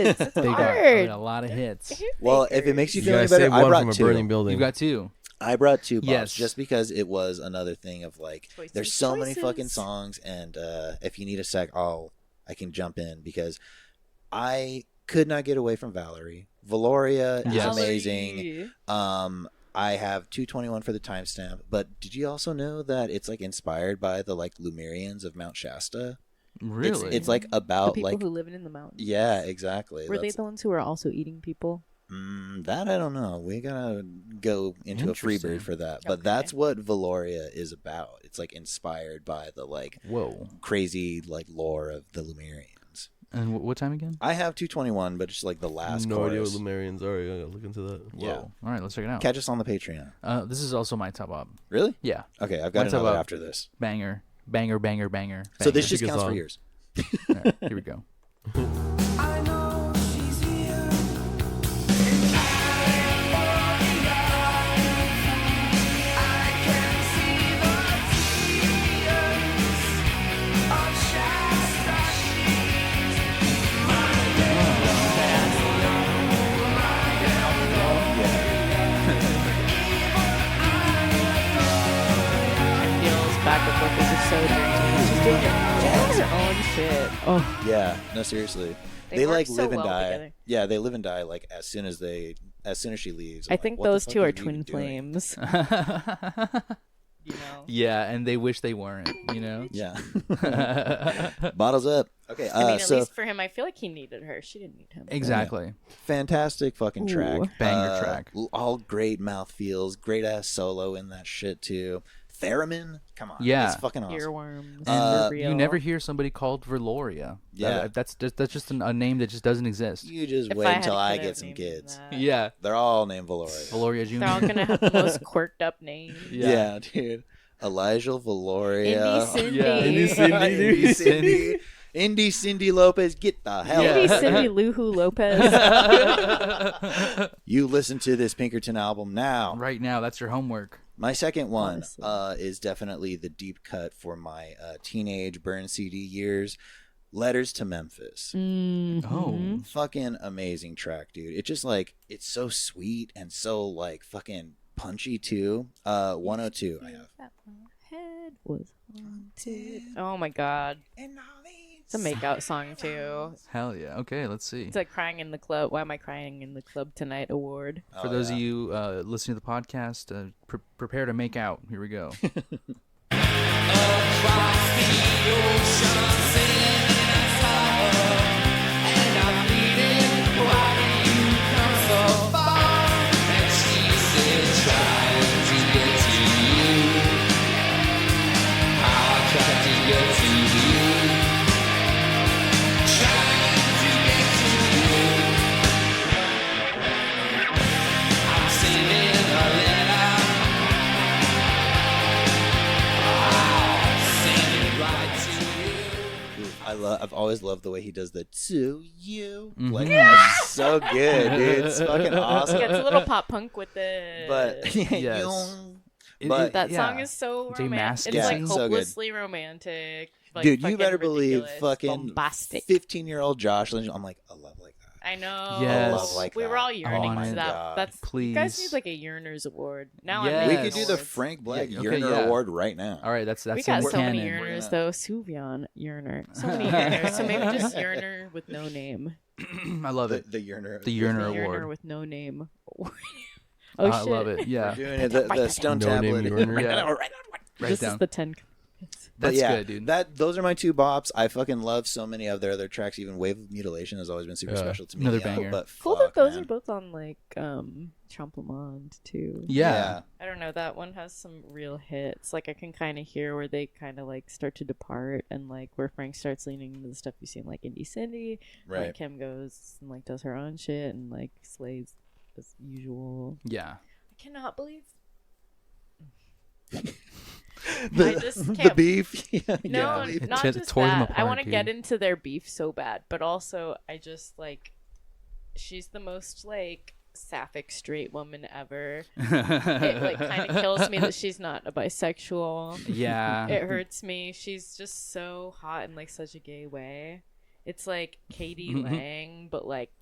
hits. It's They got hard. a lot of hits. Hit Well, if it makers. makes you You feel any gotta better, save I one brought from a two. burning building. You got 2. I brought 2 bops Yes. just because it was another thing of like Choices, there's so many choices. fucking songs, and if you need a sec, I can jump in because I could not get away from Valerie. Valoria is Yes. amazing. I have 221 for the timestamp, but did you also know that it's like inspired by the like Lemurians of Mount Shasta? Really? It's like The about people like who live in the mountains. yeah, exactly. Were they That's- the ones who were also eating people? That I don't know. We gotta go into a free Interesting. bird for that. But Okay. that's what Valoria is about. It's like inspired by the like Whoa. crazy like lore of the Lemurians. And what time again? I have 221, but just like the last No idea what chorus. Lemurians are. I gotta look into that. Yeah. Whoa. All right, let's check it out. Catch us on the Patreon. This is also my top bop. Really? Yeah. Okay, I've got What's another up? after this. Banger. Banger, banger, banger. So this banger. just Good counts for song. years. All right, here we go. I know she's here. I can see the tears of Shasta. She so dirty. She's doing her own shit. Oh, Yeah, no, seriously. They They work like so live and well die. together. Yeah, they live and die like as soon as she leaves. I'm I like, think what the those fuck two are you even twin doing? flames. You know. Yeah, and they wish they weren't. Yeah. Bottles up. Okay, I mean, at so least for him, I feel like he needed her. She didn't need him. Exactly. fantastic fucking track. Ooh. Banger track. All great mouth feels. Great ass solo in that shit too. Theremin, come on. Yeah. It's fucking awesome. Earworms. And for real. you never hear somebody called Verloria. Yeah. That's just a name that just doesn't exist. You just If wait I had until a I kid, get I'd some name kids. him that. Yeah. They're all named Valoria. Valoria Jr. They're all gonna have the most quirked up names. Yeah, dude. Elijah Valoria. Indy Cindy. Yeah, Indy Cindy, dude. Indy Cindy. Indy Cindy Lopez, get the hell Yeah. Indy out. Cindy Luhu Lopez. You listen to this Pinkerton album now. Right now, that's your homework. My second one Honestly. is definitely the deep cut for my teenage burn CD years. Letters to Memphis. Oh. Fucking amazing track, dude. It just like, it's so sweet and so like fucking punchy too. 102 I have. That my head was haunted. Oh my god. It's a makeout song too. Hell yeah. Okay, let's see. It's like crying in the club. Why am I crying in the club tonight? Award. For those of you listening to the podcast, prepare to make out. Here we go. I've always loved the way he does the to you. Like, that's so good, dude. It's fucking awesome. Yeah, it's a little pop punk with the. But Yes. But that yeah. song is so Jay romantic. Mascis. It's like Yeah, so good. hopelessly romantic. Like, dude, you fucking better believe ridiculous, fucking bombastic. 15-year-old Josh Lynch. I'm like, a love like that. I know. Yes. Love like we that. were all yearning Oh my for that. God. That's Please. You guys need like a Yearners Award. Now Yes. I'm We making could do the awards. Frank Black Yeah, okay, Yearner yeah. Award right now. All right, that's We got in so many canon. yearners gonna- though. Suvion yearner. So many yearners. So maybe just yearner with no name. I love it. The Yearner. The Yearner Yearner Award. with no name. oh I shit! love it. Yeah. Doing it, the Stone No name Tablet. Yearner. Yeah. Right. Write This down. is the 10. But That's yeah, good, dude. those are my two bops. I fucking love so many of their other tracks. Even Wave of Mutilation has always been super Yeah. special to me. Another Yeah, banger. But Cool fuck, that those man. are both on like Champlemont too. Yeah. I don't know. That one has some real hits. Like I can kind of hear where they kind of like start to depart, and like where Frank starts leaning into the stuff you see in like Indy Cindy. Right. Like Kim goes and like does her own shit and like slays as usual. Yeah. I cannot believe. The, I just the can't. beef. Yeah, No, yeah. not It just tore them that. I apart, want to get dude. into their beef so bad, but also I just like she's the most like sapphic straight woman ever. It like kind of kills me that she's not a bisexual. Yeah. It hurts me. She's just so hot in like such a gay way. It's like Katie Lang, but like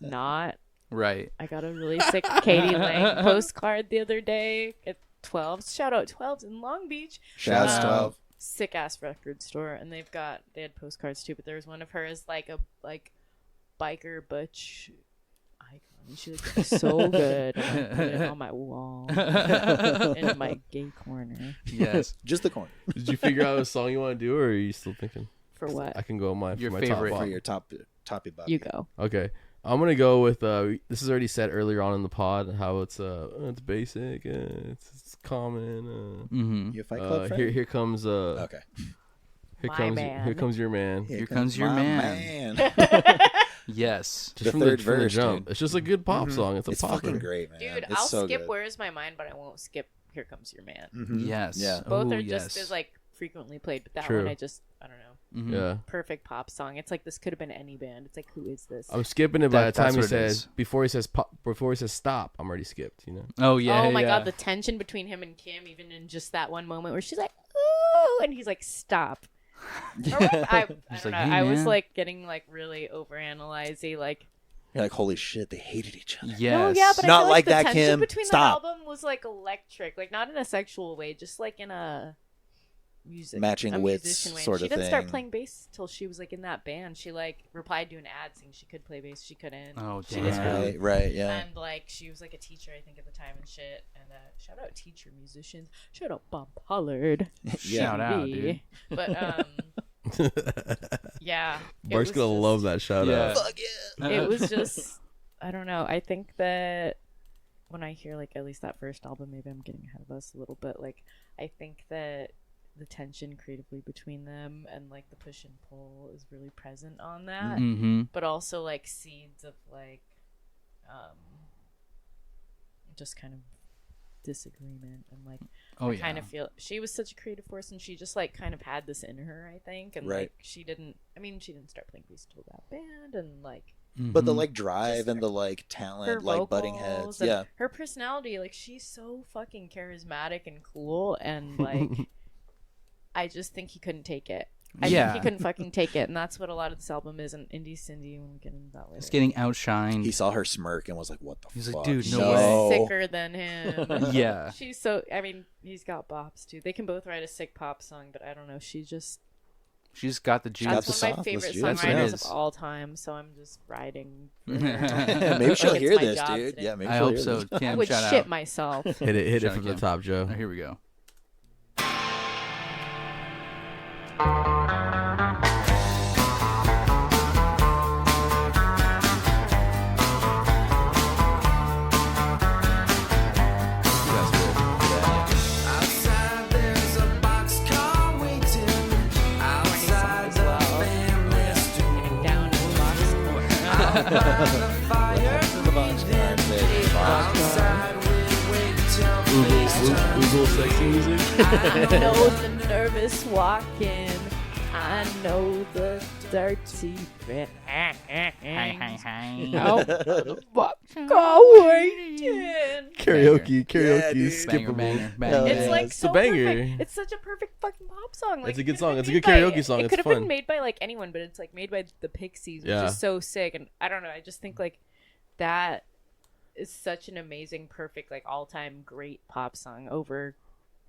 not. Right. I got a really sick Katie Lang postcard the other day at 12's. Shout out 12's in Long Beach. Shouts Um, 12. Sick ass record store, and they had postcards too. But there was one of her as like a biker butch icon. And she looked so good. I put it on my wall in my gay corner. Yes. Just the corner Did you figure out a song you want to do, or are you still thinking? For what? I can go my Your for my favorite. top for bop. your toppy bop. You go. Okay, I'm gonna go with this is already said earlier on in the pod how it's basic, it's common. Mm-hmm. You a Fight Club friend? Here comes Okay. here man. comes your man. Here comes your my man. Yes. Just The from third from verse, jump. dude. It's just a good pop song. It's a It's popper. fucking great, man. Dude, It's I'll so skip good. Where Is My Mind, but I won't skip Here Comes Your Man. Mhm. Yes. Yeah. Both Ooh, are just yes. as like frequently played, but that True. one I don't know. Mhm. Yeah. Perfect pop song. It's like this could have been any band. It's like, who is this? I'm skipping it by the time That's he what it says is. before he says pop, before he says stop. I'm already skipped. You know. Oh yeah. Oh my yeah. god, the tension between him and Kim, even in just that one moment where she's like, "Ooh," and he's like, "Stop." Or what? I don't Just know. like, hey, I was man. like getting like really overanalyzey, like. You're like, holy shit, they hated each other. Yes. No, yeah, but Not I feel like the that, tension Kim. between Stop. the album was like electric, like not in a sexual way, just like in a matching a wits musician way. sort she of didn't start thing. playing bass till she was like in that band. She like replied to an ad saying she could play bass. She couldn't. Oh, she damn. just Right, yeah. And like she was like a teacher, I think, at the time and shit. And shout out teacher musicians. Shout out Bob Pollard. Shout out, dude. But yeah. Bart's gonna love that shout Yeah. out. Fuck yeah. It was just, I don't know. I think that when I hear like at least that first album, maybe I'm getting ahead of us a little bit. Like I think that the tension creatively between them and like the push and pull is really present on that. Mm-hmm. But also like seeds of like just kind of disagreement and like I kind of feel she was such a creative force and she just like kind of had this in her, I think, and like she didn't start playing bass till that band and like But the like drive and the like talent, like butting heads, yeah. Her personality, like she's so fucking charismatic and cool, and like I just think he couldn't take it. I think he couldn't fucking take it, and that's what a lot of this album is. And Indie Cindy, when we get into that later, It's getting outshined. He saw her smirk and was like, "What the He's fuck?" like, "Dude, no she's way." sicker than him. Yeah. She's so. I mean, he's got bops too. They can both write a sick pop song, but I don't know. She's got the juice. That's one of my favorite songwriters of all time. So I'm just riding. Maybe she'll Like, it's hear my this, job dude. today. Yeah, maybe I she'll hope hear so. this. I Kim, would shout shit out. myself. Hit it Shout from out, the Kim. top, Joe. Oh, here we go. Outside there's a boxcar waiting. Outside the family store. Getting down in the box. The fire breathing. Outside we wait till face turns. Google sexy music. I know the nervous walking. I know the dirty bit. Out the boxcar waiting. Karaoke, Yeah, dude. Banger, skippable. banger, banger. Hell It's yeah. like It's so a banger. perfect. It's such a perfect fucking pop song. Like, It's a it good could've song. been It's a made good karaoke song. It It's could have fun. been made by like anyone, but it's like made by the Pixies, which Yeah. is so sick. And I don't know. I just think like that is such an amazing, perfect, like all-time great pop song over,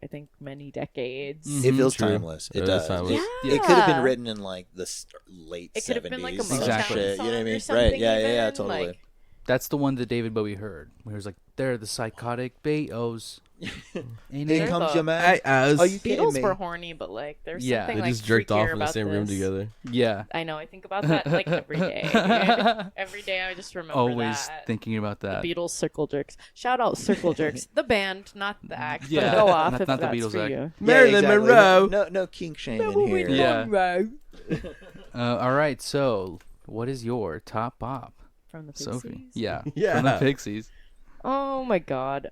I think, many decades. It feels True. timeless. It It is does. timeless. It could have been written in like the late It could have been like a 70s. Motown Exactly. Shit, song you know what I or mean? something. Right? Yeah, even. totally. Like, That's the one that David Bowie heard. Where he was like, "They're the psychotic Beatles." Ain't Here it? comes your man. Hey, Oh, you kidding Beatles me? were horny, but like there's Yeah. something They like just jerked off freakier in the about same room this. together. Yeah. I know. I think about that like every day. Every day I just remember Always that. thinking about that. The Beatles Circle Jerks. Shout out Circle Jerks, the band, not the act. Yeah, but go off not if the that's Beatles for act. you. Yeah, Marilyn exactly. Monroe. No kink shaming here. Yeah. All right. So, what is your top bop, From the Pixies. Sophie? Yeah. Yeah. From the Pixies. Oh my god.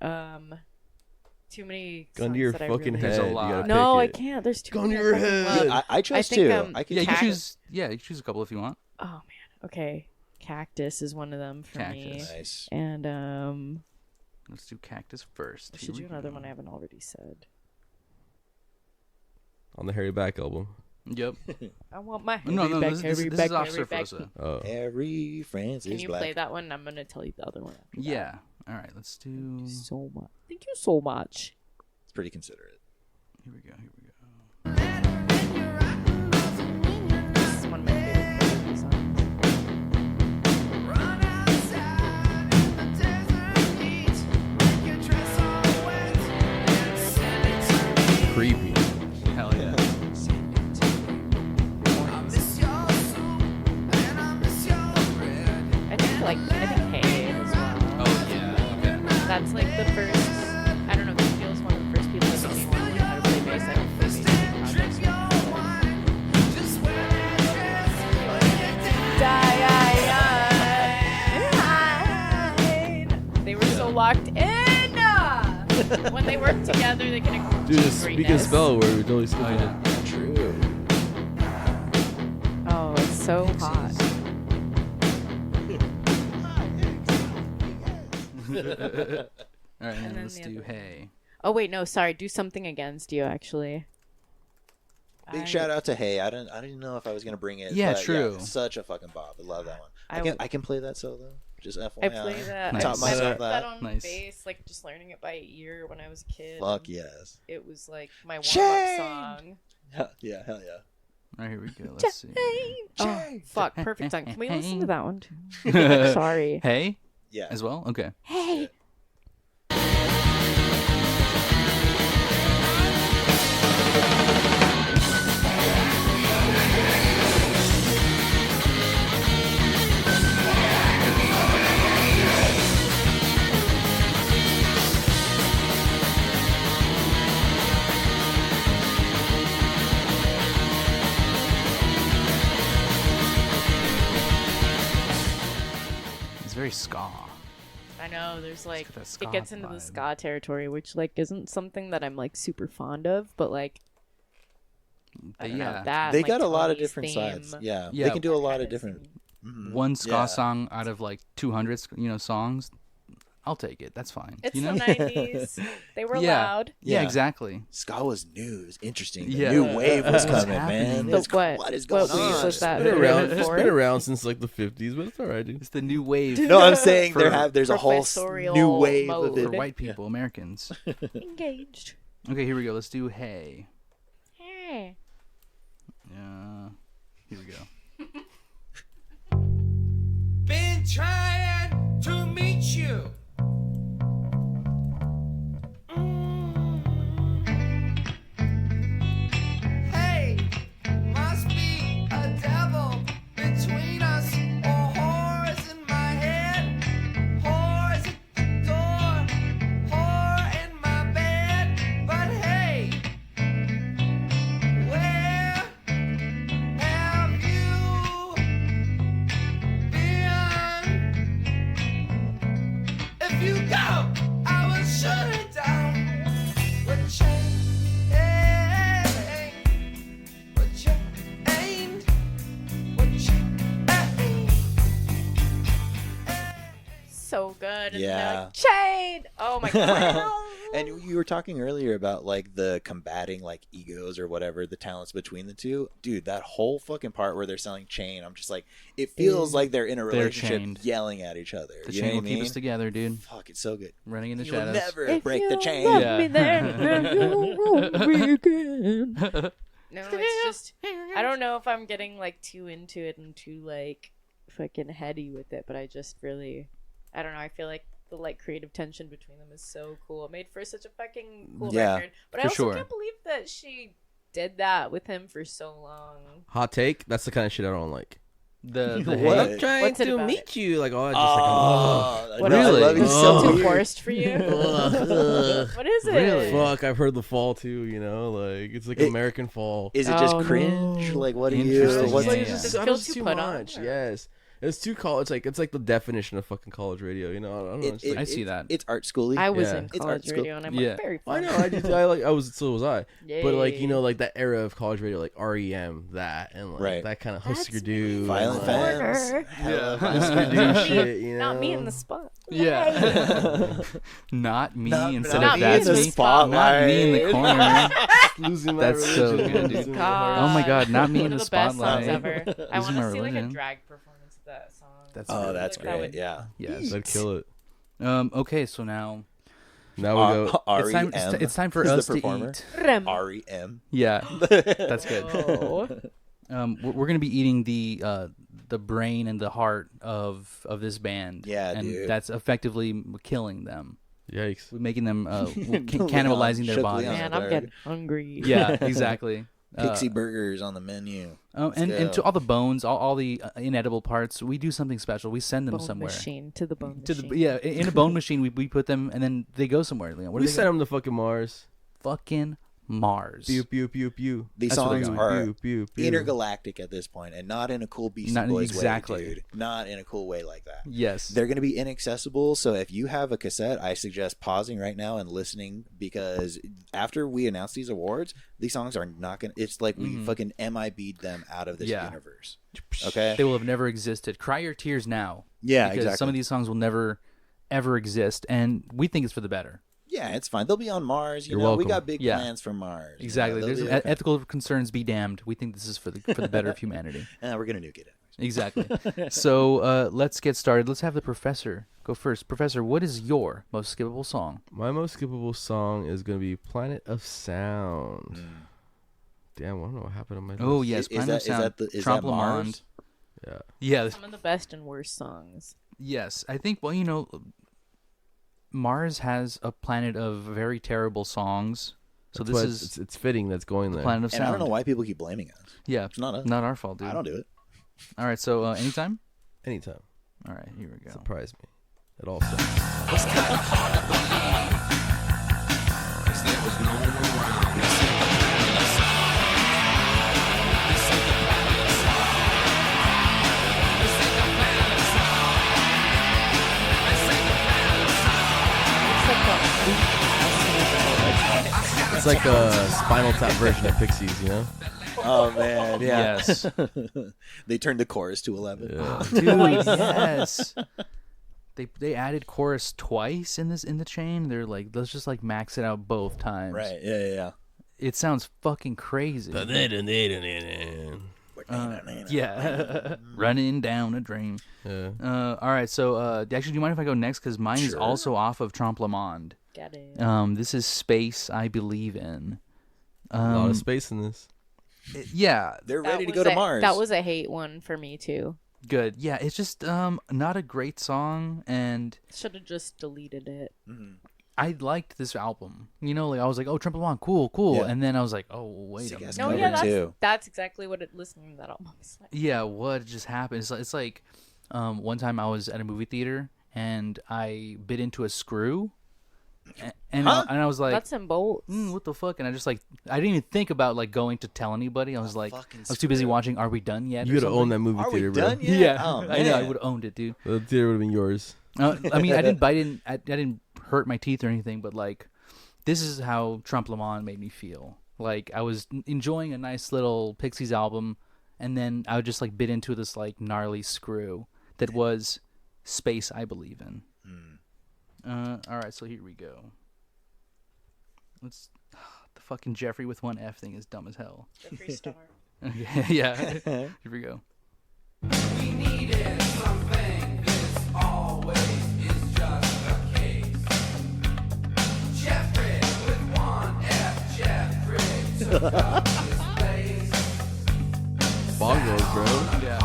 Too many. Gun to songs your that I fucking really... There's head. a You lot. gotta No, pick I it. can't. There's too Gun many. to your I fucking head. love. I chose think, two. um, I could Yeah, you can Cactus. choose. Yeah, you can choose a couple if you want. Oh man. Okay. Cactus is one of them for me. Cactus. Nice. And Let's do Cactus first. I Here should we do another go. one I haven't already said. On the Harry Back album. Yep. I want my No, Harry no, back, this Harry is back, off Harry back. Surfosa. Oh. Harry Francis Can you Black. play that one? I'm gonna tell you the other one. After that. Yeah. All right. Let's do. Thank you so much. Thank you so much. It's pretty considerate. Here we go. Here we go. This is one of my favorite karaoke songs. Creepy. Hell yeah. I think Hey as well. Oh yeah. Okay. That's like the first. I don't know. He feels one of the first people that taught me how to play bass. I don't play bass in projects. They were so locked in. When they worked together, they could achieve Dude, speaking of greatness. spell word, we totally skipped it. True. Oh, it's so hot. All right. And then then let's the do other- Hey. Oh wait, no, sorry. Do something against you. Actually. Big shout out to Hey. I didn't know if I was gonna bring it. Yeah, but true. such a fucking bop. I love that one. I I can play that solo. Just FYI. I play that. Nice. Taught I myself learned that that. on Nice. bass, like just learning it by ear when I was a kid. Fuck yes. It was like my warm-up Chained. song. Hell yeah. All right, here we go. Let's see. Oh, fuck. Perfect song. Can we listen to that one too? Sorry. Hey, Yeah. as well. Okay. Hey. It's very ska. I know. There's like got that ska it gets into vibe. the ska territory, which like isn't something that I'm like super fond of, but like I don't know, Yeah. that They like, got a lot of Tony's different theme. sides. Yeah. Yeah. They can do a lot of Kinda different. seems- Mhm. One ska Yeah. song out of like 200, songs. I'll take it. That's fine. It's you know? the 90s. They were Yeah. loud. Yeah, Yeah. exactly. Ska was new. It was interesting. The Yeah. new wave was What's coming, happening? man. The It's- what? What is going What wave on? was that? It's been around. Before? It's been around since like the 50s, but it's alright, dude. It's the new wave No, I'm saying For there's a whole professorial new wave mode. of for it. white people, Americans. Engaged. Okay, here we go. Let's do Hey. Hey. Here we go. Been trying to meet you. Hey, must be a devil between us, or whores in my head, whores at the door, whore in my bed. But hey, where have you been? If you go, I will shut it down. What change? What change? What change? So good. And Yeah. like, Chained. Oh my god. And you were talking earlier about like the combating like egos or whatever, the talents between the two. Dude, that whole fucking part where they're selling chain, I'm just like, it feels like they're in a relationship chained. yelling at each other. The you chain know will what I keep mean? us together, dude. Fuck, it's so good. Running in the You'll shadows. never If break you the chain. love Yeah. me, then you'll love me again. No, it's just I don't know if I'm getting like too into it and too like fucking heady with it, but I just really I don't know. I feel like the like creative tension between them is so cool. It made for such a fucking cool Yeah, record. But I for also sure. can't believe that she did that with him for so long. Hot take. That's the kind of shit I don't like. The What? Hey. I'm trying What's it to about meet it? you. Like, oh, just Oh, What no, is I it? love it. It's so Too weird. forced for you? What is it? Really? fuck. I've heard the fall too. You know, like it's like It- American fall. Is it just Oh, cringe? no. Like, what do Interesting. you? What's Yeah, it yeah. just? Does it I feel don't- too too put on, much. or- Yes, it's too college. It's like the definition of fucking college radio. You know, I don't know. It's like, I see that. It's art schooly. I was Yeah. in It's college art school. radio and I'm Yeah. like very I fun. know. I was. So was I. But like you Yay. know, like that era of college radio, like REM, that and like Right. that kind of That's Husker Du, Violent and, like, Femmes. Corner. Hella Husker Violent Du Femmes. shit. You know, Not me in the spot. Yeah. Not me Not- instead not of me that's in the me. spotlight. Not me in the corner. losing my That's so religion, good, dude. losing my God. Oh my God, not me One in of the the best songs spotlight. ever. I Losing want my to see like a religion. drag performance of that song. That's Oh, really that's Like, that great. would- Yeah. Yes. That'd kill it. Okay, so now Now we go. it's time. R.E.M. It's time for is us the to performer. eat. Rem. R.E.M. Yeah, that's good. Oh. We're gonna be eating the brain and the heart of this band. Yeah, and dude. that's effectively killing them. Yikes. We're making them cannibalizing their Shook bodies. Leon. Man, I'm getting hungry. Yeah, exactly. Pixie burgers on the menu. And go. to all the bones, all the inedible parts, we do something special. We send them Bone somewhere. machine to the bone To machine. the in a bone machine, we put them, and then they go somewhere. Leon. Where do We they sent go? him to fucking Mars. Fucking Mars. Pew pew pew pew. These That's where songs they're are Pew pew pew. intergalactic at this point, and not in a cool Beastie Not Boys exactly. way, dude. Not in a cool way like that. Yes. They're going to be inaccessible, so if you have a cassette, I suggest pausing right now and listening, because after we announce these awards, these songs are not going to... It's like we fucking MIB'd them out of this Yeah. universe. Okay? They will have never existed. Cry your tears now. Yeah, because exactly. some of these songs will never, ever exist, and we think it's for the better. Yeah, it's fine. They'll be on Mars. You're We welcome. got big Yeah. plans for Mars. Exactly. They'll There's be okay. ethical concerns be damned. We think this is for the better of humanity. We're going to nuke it anyways. Exactly. So let's get started. Let's have the professor go first. Professor, what is your most skippable song? My most skippable song is going to be Planet of Sound. Damn, I don't know what happened on my list. Oh, yes, Planet of Sound. Is that Mars? Yeah. Yeah. Some of the best and worst songs. Yes. I think, well, Mars has a planet of very terrible songs. So That's this why is it's fitting that's going the there. Planet of And Sound. I don't know why people keep blaming us. Yeah. It's not us. Not our fault, dude. I don't do it. All right, so anytime? Anytime. All right, here we go. Surprise me. It all sucks. It's like a Spinal Tap version of Pixies, you know? Oh man, yeah. Yes. They turned the chorus to 11. Yeah. Dude, yes. They added chorus twice in the chain. They're like, let's just like max it out both times. Right. Yeah. It sounds fucking crazy. Yeah. Running down a dream. Yeah. All right, so actually, do you mind if I go next? Because mine is also off of Trompe Le Monde. Get it. This is Space I Believe In. A lot of space in this. Yeah, They're That ready to was go to a- Mars. That was a hate one for me too. good. Yeah, it's just not a great song, and Should have just deleted it. I liked this album. Like I was like, oh, Trompe Le Monde, cool. Yeah. And then I was like, oh, wait a Sick minute. ass No, cover, yeah, too. that's exactly what listening to that album is like. Yeah, what just happened? It's like one time I was at a movie theater and I bit into a screw, and I was like, Nuts and bolts. what the fuck? And I just like, I didn't even think about like going to tell anybody. I was like, I fucking was too busy screw. watching Are We Done Yet? You or would have owned that something. movie Are we theater, bro. done yet? Yeah, Oh, I know. I man. would have owned it, dude. The theater would have been yours. I mean, I didn't hurt my teeth or anything, but like, this is how Trompe Le Monde made me feel. Like I was enjoying a nice little Pixies album, and then I would just like bit into this like gnarly screw that was Space I Believe In. All right, so here we go. The fucking Jeffrey with one F thing is dumb as hell. Jeffree Star. Okay, yeah. Here we go. Bongos, bro. Yeah.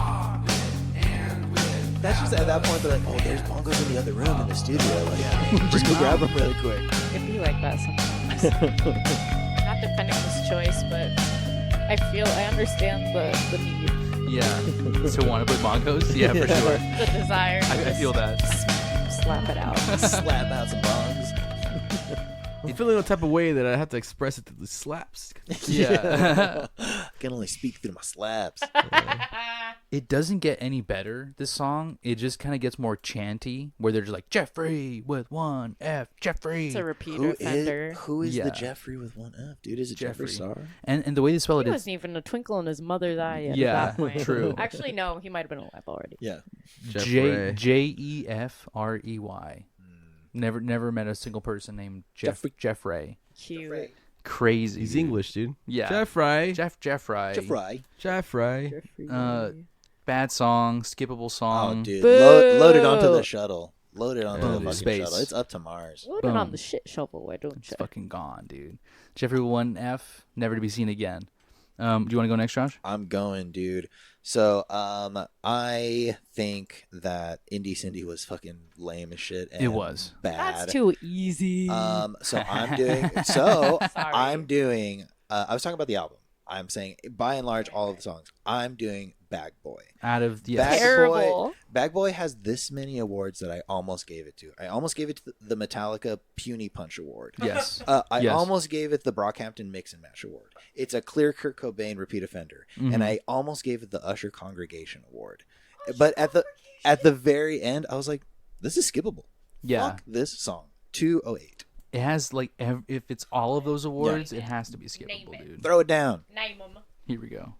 That's just at that point, they're like, oh, there's bongos in the other room in the studio. Like, just go grab them really quick. It'd be like that sometimes. Not defending this choice, but I understand the need, Yeah. So want to put bongos? Yeah, for sure. the desire. to I feel that. Slap it out. Slap out some bongs. I'm feeling a type of way that I have to express it through the slaps. Yeah. I can only speak through my slaps. It doesn't get any better, this song. It just kind of gets more chanty, where they're just like, Jeffrey with one F, Jeffrey. It's a repeat Who offender. is Yeah. the Jeffrey with one F? Dude, is it Jeffrey Star? And the way they spell it He is wasn't even a twinkle in his mother's eye yet Yeah, at that point. true. Actually, no, he might have been alive already. Yeah. Jeffrey. Jefrey. Never met a single person named Jeffrey. Cute. Crazy. He's dude. English, dude. Yeah. Jeffrey. Jeffrey. Jeffrey. Jeffrey. Jeffrey. Bad song, skippable Oh, song. dude. Boo. Load it onto the shuttle. Load it onto Boom. the fucking Space. shuttle. It's up to Mars. Load it on Boom. the shit shovel, why don't It's you? fucking gone, dude. Jeffrey with one F, never to be seen again. Do you want to go next, Josh? I'm going, dude. So, I think that Indie Cindy was fucking lame as shit. And It was. bad. That's too easy. So I'm doing. So Sorry. I'm doing. I was talking about the album. I'm saying, by and large, all of the songs. I'm doing Bag Boy. Out of the Bag Terrible. Boy, Bag Boy has this many awards that I almost gave it to. I almost gave it to the Metallica Puny Punch Award. Yes. I Yes. almost gave it the Brockhampton Mix and Match Award. It's a clear Kurt Cobain repeat offender, and I almost gave it the Usher Congregation Award. But at the very end, I was like, "This is skippable." Yeah. Fuck this song. 208. It has like if it's all of those awards, it has to be Name skippable, it. dude. Throw it down. Name 'em. Here we go.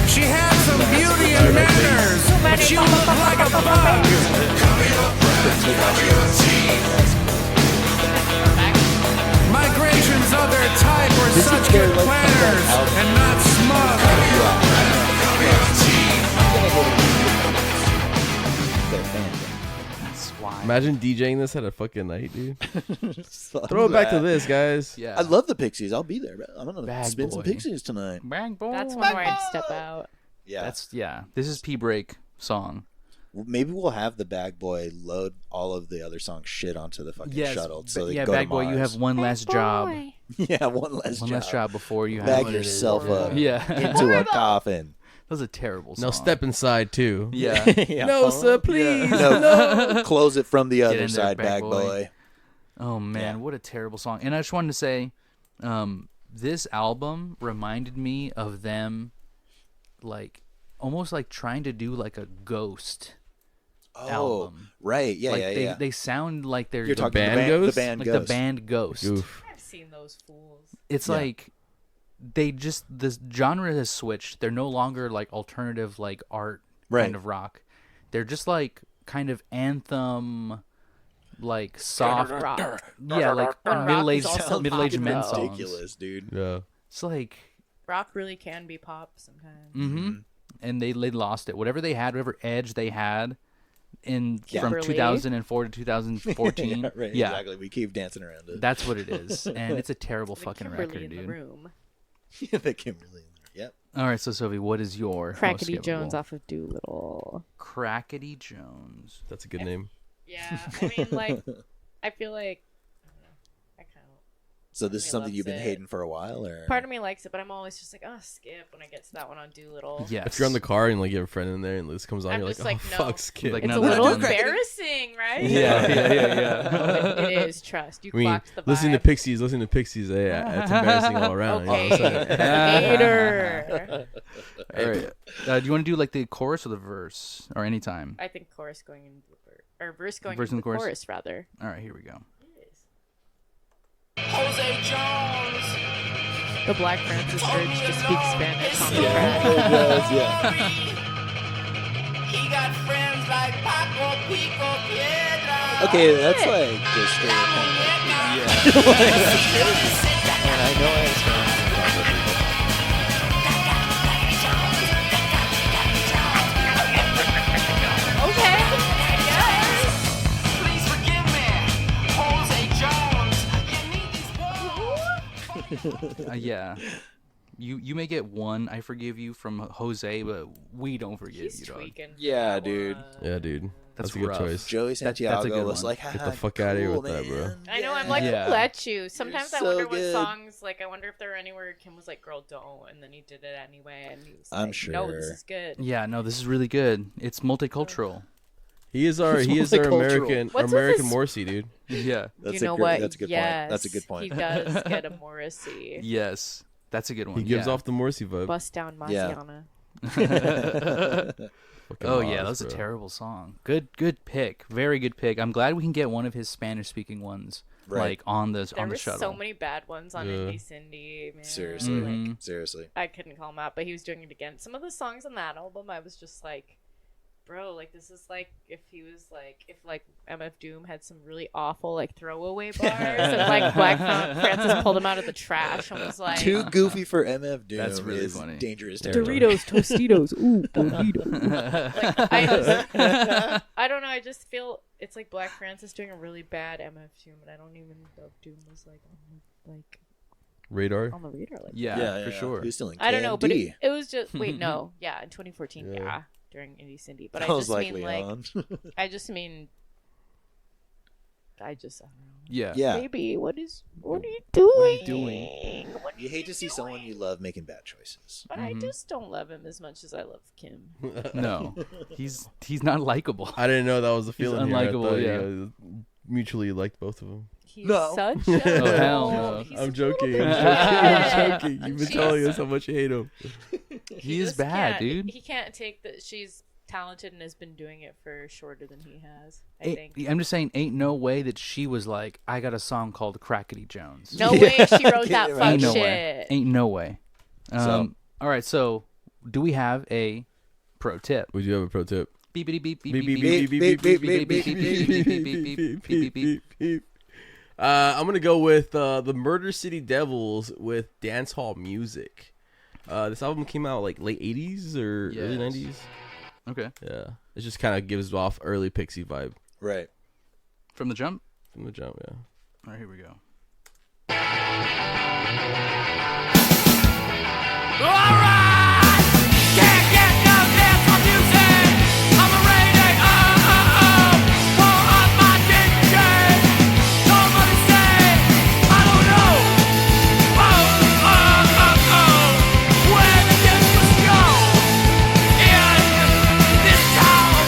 She had some beauty and manners, but she looked like a bug. Migrations of their type were This is such their, good like, planners comeback album. and not smug. Their fan. That's why. Imagine DJing this at a fucking night, dude. Fuck Throw it back to that. this, guys. Yeah. I love the Pixies. I'll be there. I'm gonna Bag spin some boy. Pixies tonight. Bang boy. That's one where I'd step out. Yeah, That's This is P break song. maybe we'll have the Bag Boy load all of the other songs shit onto the fucking shuttle. So they yeah, go Bag to Boy, you Mars. have one last job. Yeah, one last job. Before you Bag have yourself up Yeah. into a coffin. That was a terrible song. Now step inside too. Yeah. No, sir, please. No, close it from the in other there, side, Bag Bag Boy. Boy. Oh man, Yeah. what a terrible song. And I just wanted to say, this album reminded me of them, like almost like trying to do like a Ghost Oh, album. right. Yeah, like yeah. they sound like they're You're the talking band the Ghost? The band like Ghost. the band Ghost. Goof. I've seen those fools. It's Yeah. like the genre has switched. They're no longer like alternative like art Right. kind of rock. They're just like kind of anthem, like soft rock. Yeah, like When rock middle-aged is also middle-aged pop, men though. songs. Ridiculous, dude. Yeah. It's like Rock really can be pop sometimes. and they lost it. Whatever they had, whatever edge they had from Kimberly. 2004 to 2014. Yeah, right. Yeah. Exactly. We keep dancing around it. That's what it is. And it's a terrible The fucking Kimberly record, in the dude. room. the Kimberly. Yep. All right, so Sophie, what is your most Crackety skippable? Jones off of Doolittle. Crackety Jones. That's a good name. Yeah, I mean, like, I feel like, I don't know, I kind of, So this is He something loves you've been it. hating for a while, or part of me likes it, but I'm always just like, oh, skip when I get to that one on Doolittle. Yes. If you're on the car and like you have a friend in there and this comes on, I'm you're just like, like, oh no. fuck, skip. Like, It's no, a little that one. embarrassing, right? Yeah. It is, trust. You I mean, clocked the vibe. listening to Pixies, it's embarrassing all around. You know what I'm saying? Okay. Hater. All right. Do you want to do like the chorus or the verse or anytime? I think chorus going into the verse, or verse going Verse into and the chorus? chorus, rather. All right, here we go. Jose Jones. The Black Francis Church to speak Spanish on the track. yeah. He got friends like Paco Pico Piedra. Okay, that's like just straight up kind of and I know I Okay. Yes. Please forgive me. Jose Jones. You need these words. Yeah. You may get one I forgive you from Jose, but we don't forgive He's you, dog. tweaking. Yeah, dude. Yeah, dude. That's That's a good rough. choice. Joey that's a Santiago good was one. like, Get the fuck outta here cool, with that, bro. man. I know. I'm like, Yeah. who let you? Sometimes I so wonder what good. songs. Like, I wonder if there are anywhere Kim was like, "Girl, don't," and then he did it anyway, and he was I'm like, "No, this sure. is good." Yeah, no, this is really good. It's multicultural. He is our It's American What's with American his- Morrissey, dude. Yeah. That's You know a good, what? That's a good yes, point. That's a good point. He does get a Morrissey. Yes. That's a good one. He gives yeah. off the Morrissey vibe. Bust down Yeah. Maziana. Fucking Oh yeah, Oz, that was a bro. terrible song. Good pick. Very good pick. I'm glad we can get one of his Spanish speaking ones Right. like on the There on the was shuttle. so many bad ones on Yeah. Indie Cindy. Man. Seriously. Mhm. Seriously. I couldn't call him out, but he was doing it again. Some of the songs on that album, I was just like, bro, like this is like if he was like if like MF Doom had some really awful like throwaway bars and like Black Francis pulled him out of the trash and was like Too goofy for MF Doom. That's really is funny. dangerous territory. Doritos, Tostitos, ooh, Doritos. Like, I don't know. I just feel it's like Black Francis doing a really bad MF Doom, and I don't even know if Doom was like Radar. on the radar. Like Yeah, for sure. Who's still in I don't know, but KMD? it was just wait, no, yeah, in 2014, Yeah. yeah, during Indie Cindy. But I I was just like mean like Leon. I just mean I don't know. Yeah. yeah. Baby, what are you doing? doing? What are You hate to see someone you love making bad choices. But I just don't love him as much as I love Kim. No. He's not likable. I didn't know that was the feeling. here. I unlikable, thought yeah. you guys mutually liked both of them. He's No. such a Oh, hell no. he's I'm a joking. little I'm bit joking. bad. I'm joking. You've been Jeez. telling us how much you hate him. He is just bad, can't- dude. He can't take that she's talented and has been doing it for shorter than he has. I Ain't- think. I'm just saying, ain't no way that she was like, I got a song called Crackety Jones. No way she wrote that fuck Ain't no shit. way. Ain't no way. So- All right, so do we have a pro tip? We do have a pro tip. Beepity beep beep Beep, beep beep, beep beep, beep beep, beep beep, beep beep, beep beep beep beep beep beep. I'm gonna go with the Murder City Devils with Dance Hall Music. This album came out like late 80s or early Yes. 90s. Okay. Yeah, it just kind of gives off early Pixie vibe Right. From the jump. from the jump. Yeah. All right, here we go. Alright! Can't get no dance for music! I'm a rainy, pour on my DJ! Somebody say, I don't know! Where the discos go in this town!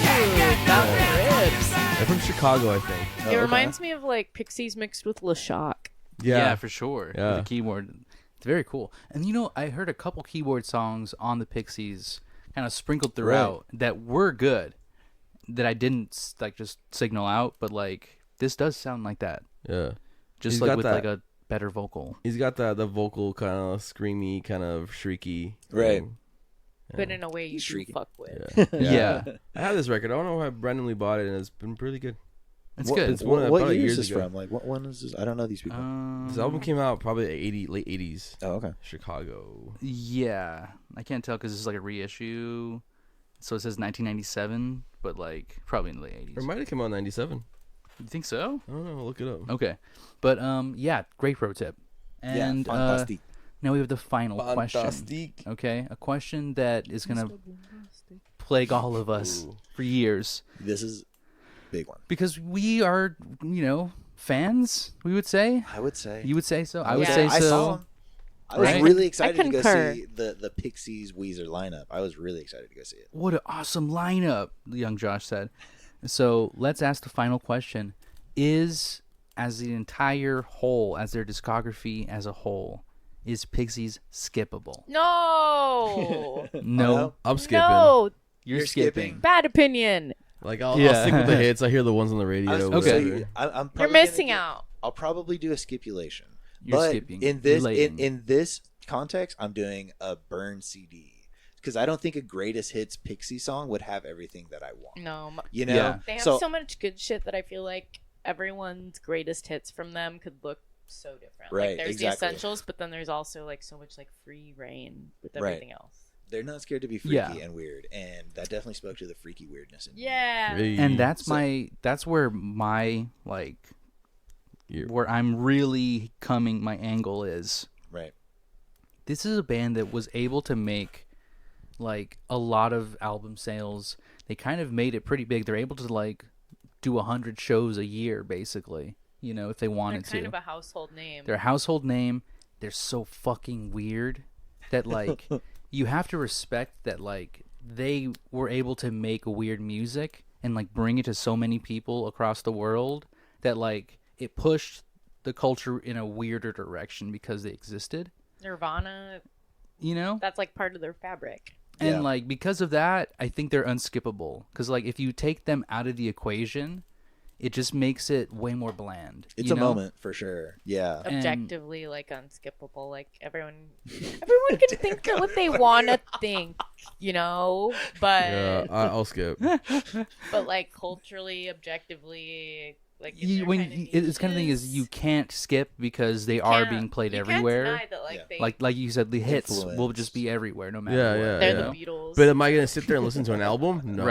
Can't get no dance for music! They're from Chicago, I think. It reminds me of like Pixies mixed with LaShock. Yeah, for sure. Yeah. The keyboard. It's very cool. And you know, I heard a couple keyboard songs on the Pixies kind of sprinkled throughout that were good that I didn't like just signal out, but like this does sound like that. Yeah. Just He's like got with that- like a better vocal. He's got the vocal kind of screamy, kind of shrieky. Right. thing. But in a way you do Shrieky. fuck with. Yeah. Yeah. I have this record. I don't know how I randomly bought it, and it's been pretty good. It's What- good. It's one I What bought it year years is this ago. from? Like, what one is this? I don't know these people. This album came out probably late 80s. Oh, okay. Chicago. Yeah, I can't tell because this is like a reissue, so it says 1997, but like probably in the late Or it 80s. might have come out in 97. You think so? I don't know. I'll look it up. Okay, but yeah, great pro tip. And yeah, fantastic. now we have the final question. Fantastique. Okay, a question that is gonna plague all of us for years This is a big one. because we are, fans. We would say. I would say. You would say so. I would Yeah. say I so. saw him. I was Right? really excited to go concur. see the Pixies Weezer lineup. I was really excited to go see it. What an awesome lineup, young Josh said. So let's ask the final question. Is, as the entire whole, as their discography as a whole, is Pixies skippable? No! No. I'm skipping. No! You're skipping. Bad opinion. Like I'll Yeah. stick with the hits. I hear the ones on the radio. I was Okay. gonna say, I'm probably You're gonna missing get- out. I'll probably do a skipulation. You're but skipping. in this You're lating. in this context, I'm doing a burn CD because I don't think a greatest hits Pixie song would have everything that I want. No. You know, Yeah. They have so, so much good shit that I feel like everyone's greatest hits from them could look so different. Right, Like there's exactly. the essentials, but then there's also like so much like free reign with Right. everything else. they're not scared to be freaky Yeah. and weird, and that definitely spoke to the freaky weirdness in me. Yeah. Hey. And that's So- that's where my like You're- where I'm really coming my angle is. Right. This is a band that was able to make like a lot of album sales. They kind of made it pretty big. They're able to like do 100 shows a year basically, if they They're wanted kind to. of a household name. They're a household name. They're so fucking weird that like you have to respect that like they were able to make weird music and like bring it to so many people across the world that like it pushed the culture in a weirder direction because they existed, Nirvana, you know? that's like part of their fabric. And Yeah. like because of that, I think they're unskippable cuz like if you take them out of the equation, it just makes it way more bland. It's you a know? moment for sure. Yeah. And- Objectively, like unskippable. Like everyone can think what they want to think, But Yeah, I'll skip. but like culturally, objectively, like if You, they're when kinda you, it's kind of thing is niches, you can't skip because they you are can't- being played you can't everywhere. deny that, like, Yeah. they, Like you said, the hits will Influence. just be everywhere, no matter Yeah, what. yeah, they're yeah. the Beatles. But am I gonna sit there and listen to an album? No.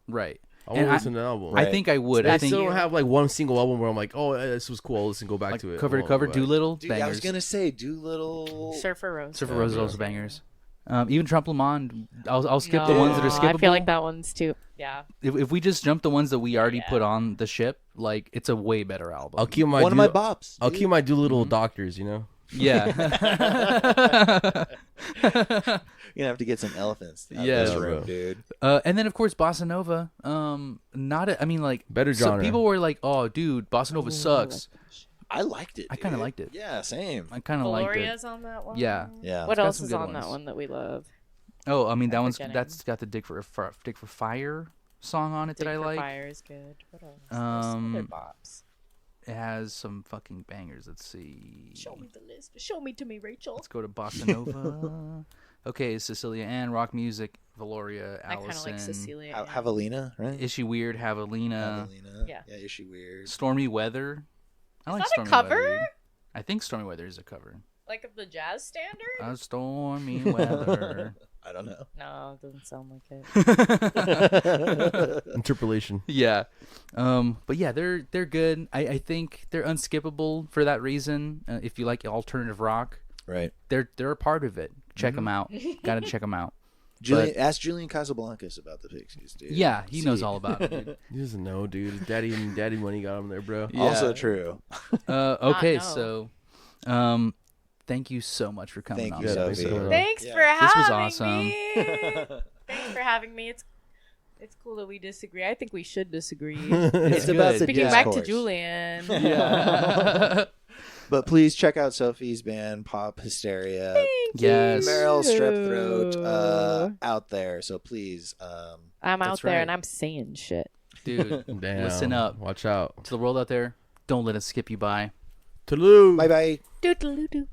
Right. I And won't listen to an album. I think I would. I I think still don't have like one single album where I'm like, oh, this was cool. Let's go back like to it. cover to Well, cover, but- Doolittle, Dude, bangers. I was gonna say Doolittle. Surfer Rose. Surfer Rose is also bangers. Even Trump Lamond, I'll skip the No, ones that are skippable. I feel like that one's too. Yeah. If we just jump the ones that we already Yeah. put on the ship, like it's a way better album. I'll keep my One of my bops. I'll dude. keep my Mm-hmm. Doolittle doctors. You know. Yeah. You're gonna have to get some elephants. Out Yeah, of this bro. room, dude. And then of course Bossa Nova. I mean like Better so genre. people were like, "Oh, dude, Bossa Nova sucks." I liked it. I kinda dude. liked it. Yeah, same. I kind of liked it. Gloria's on that one. Yeah. Yeah. What got else some is good on that ones. one that we love? Oh, I mean that I'm one's forgetting. that's got the Dig for Fire song on it Dig that I for like. Fire is good. What else? There's some other bops. It has some fucking bangers. Let's see. Show me the list. Show me to me, Rachel. Let's go to Bossa Nova. Okay, Cecilia Ann, rock music. Valoria, I kind of Allison. like Cecilia. Javelina, right? Is She Weird, Javelina, Javelina. Yeah. Yeah, Is She Weird? Stormy Weather. I Is like that a Stormy cover? Weather. I think Stormy Weather is a cover. Like of the jazz standard? A stormy weather. I don't know. No, it doesn't sound like it. Interpolation. Yeah. But yeah, they're good. I think they're unskippable for that reason. If you like alternative rock, Right. they're a part of it. Check them out. Gotta check them out. Ask Julian Casablancas about the Pixies, dude. Yeah, he knows See. all about it. Dude. He doesn't know, dude. Daddy money got him there, bro. Yeah. Also true. Okay, know. so thank you so much for coming Thank on. you, Yeah, Sophie. thanks for coming on. Thanks Yeah. for having This was awesome. me. Thanks for having me. It's cool that we disagree. I think we should disagree. It's good. about the Speaking Yeah. back to discourse. Julian. Yeah. But please check out Sophie's band, Pop Hysteria. Yes. Meryl Strep Throat out there. So please. I'm out That's there right. and I'm saying shit. Dude, Damn. listen up. Watch out. To the world out there, don't let it skip you by. Toodaloo. Bye bye. Doodle-doo.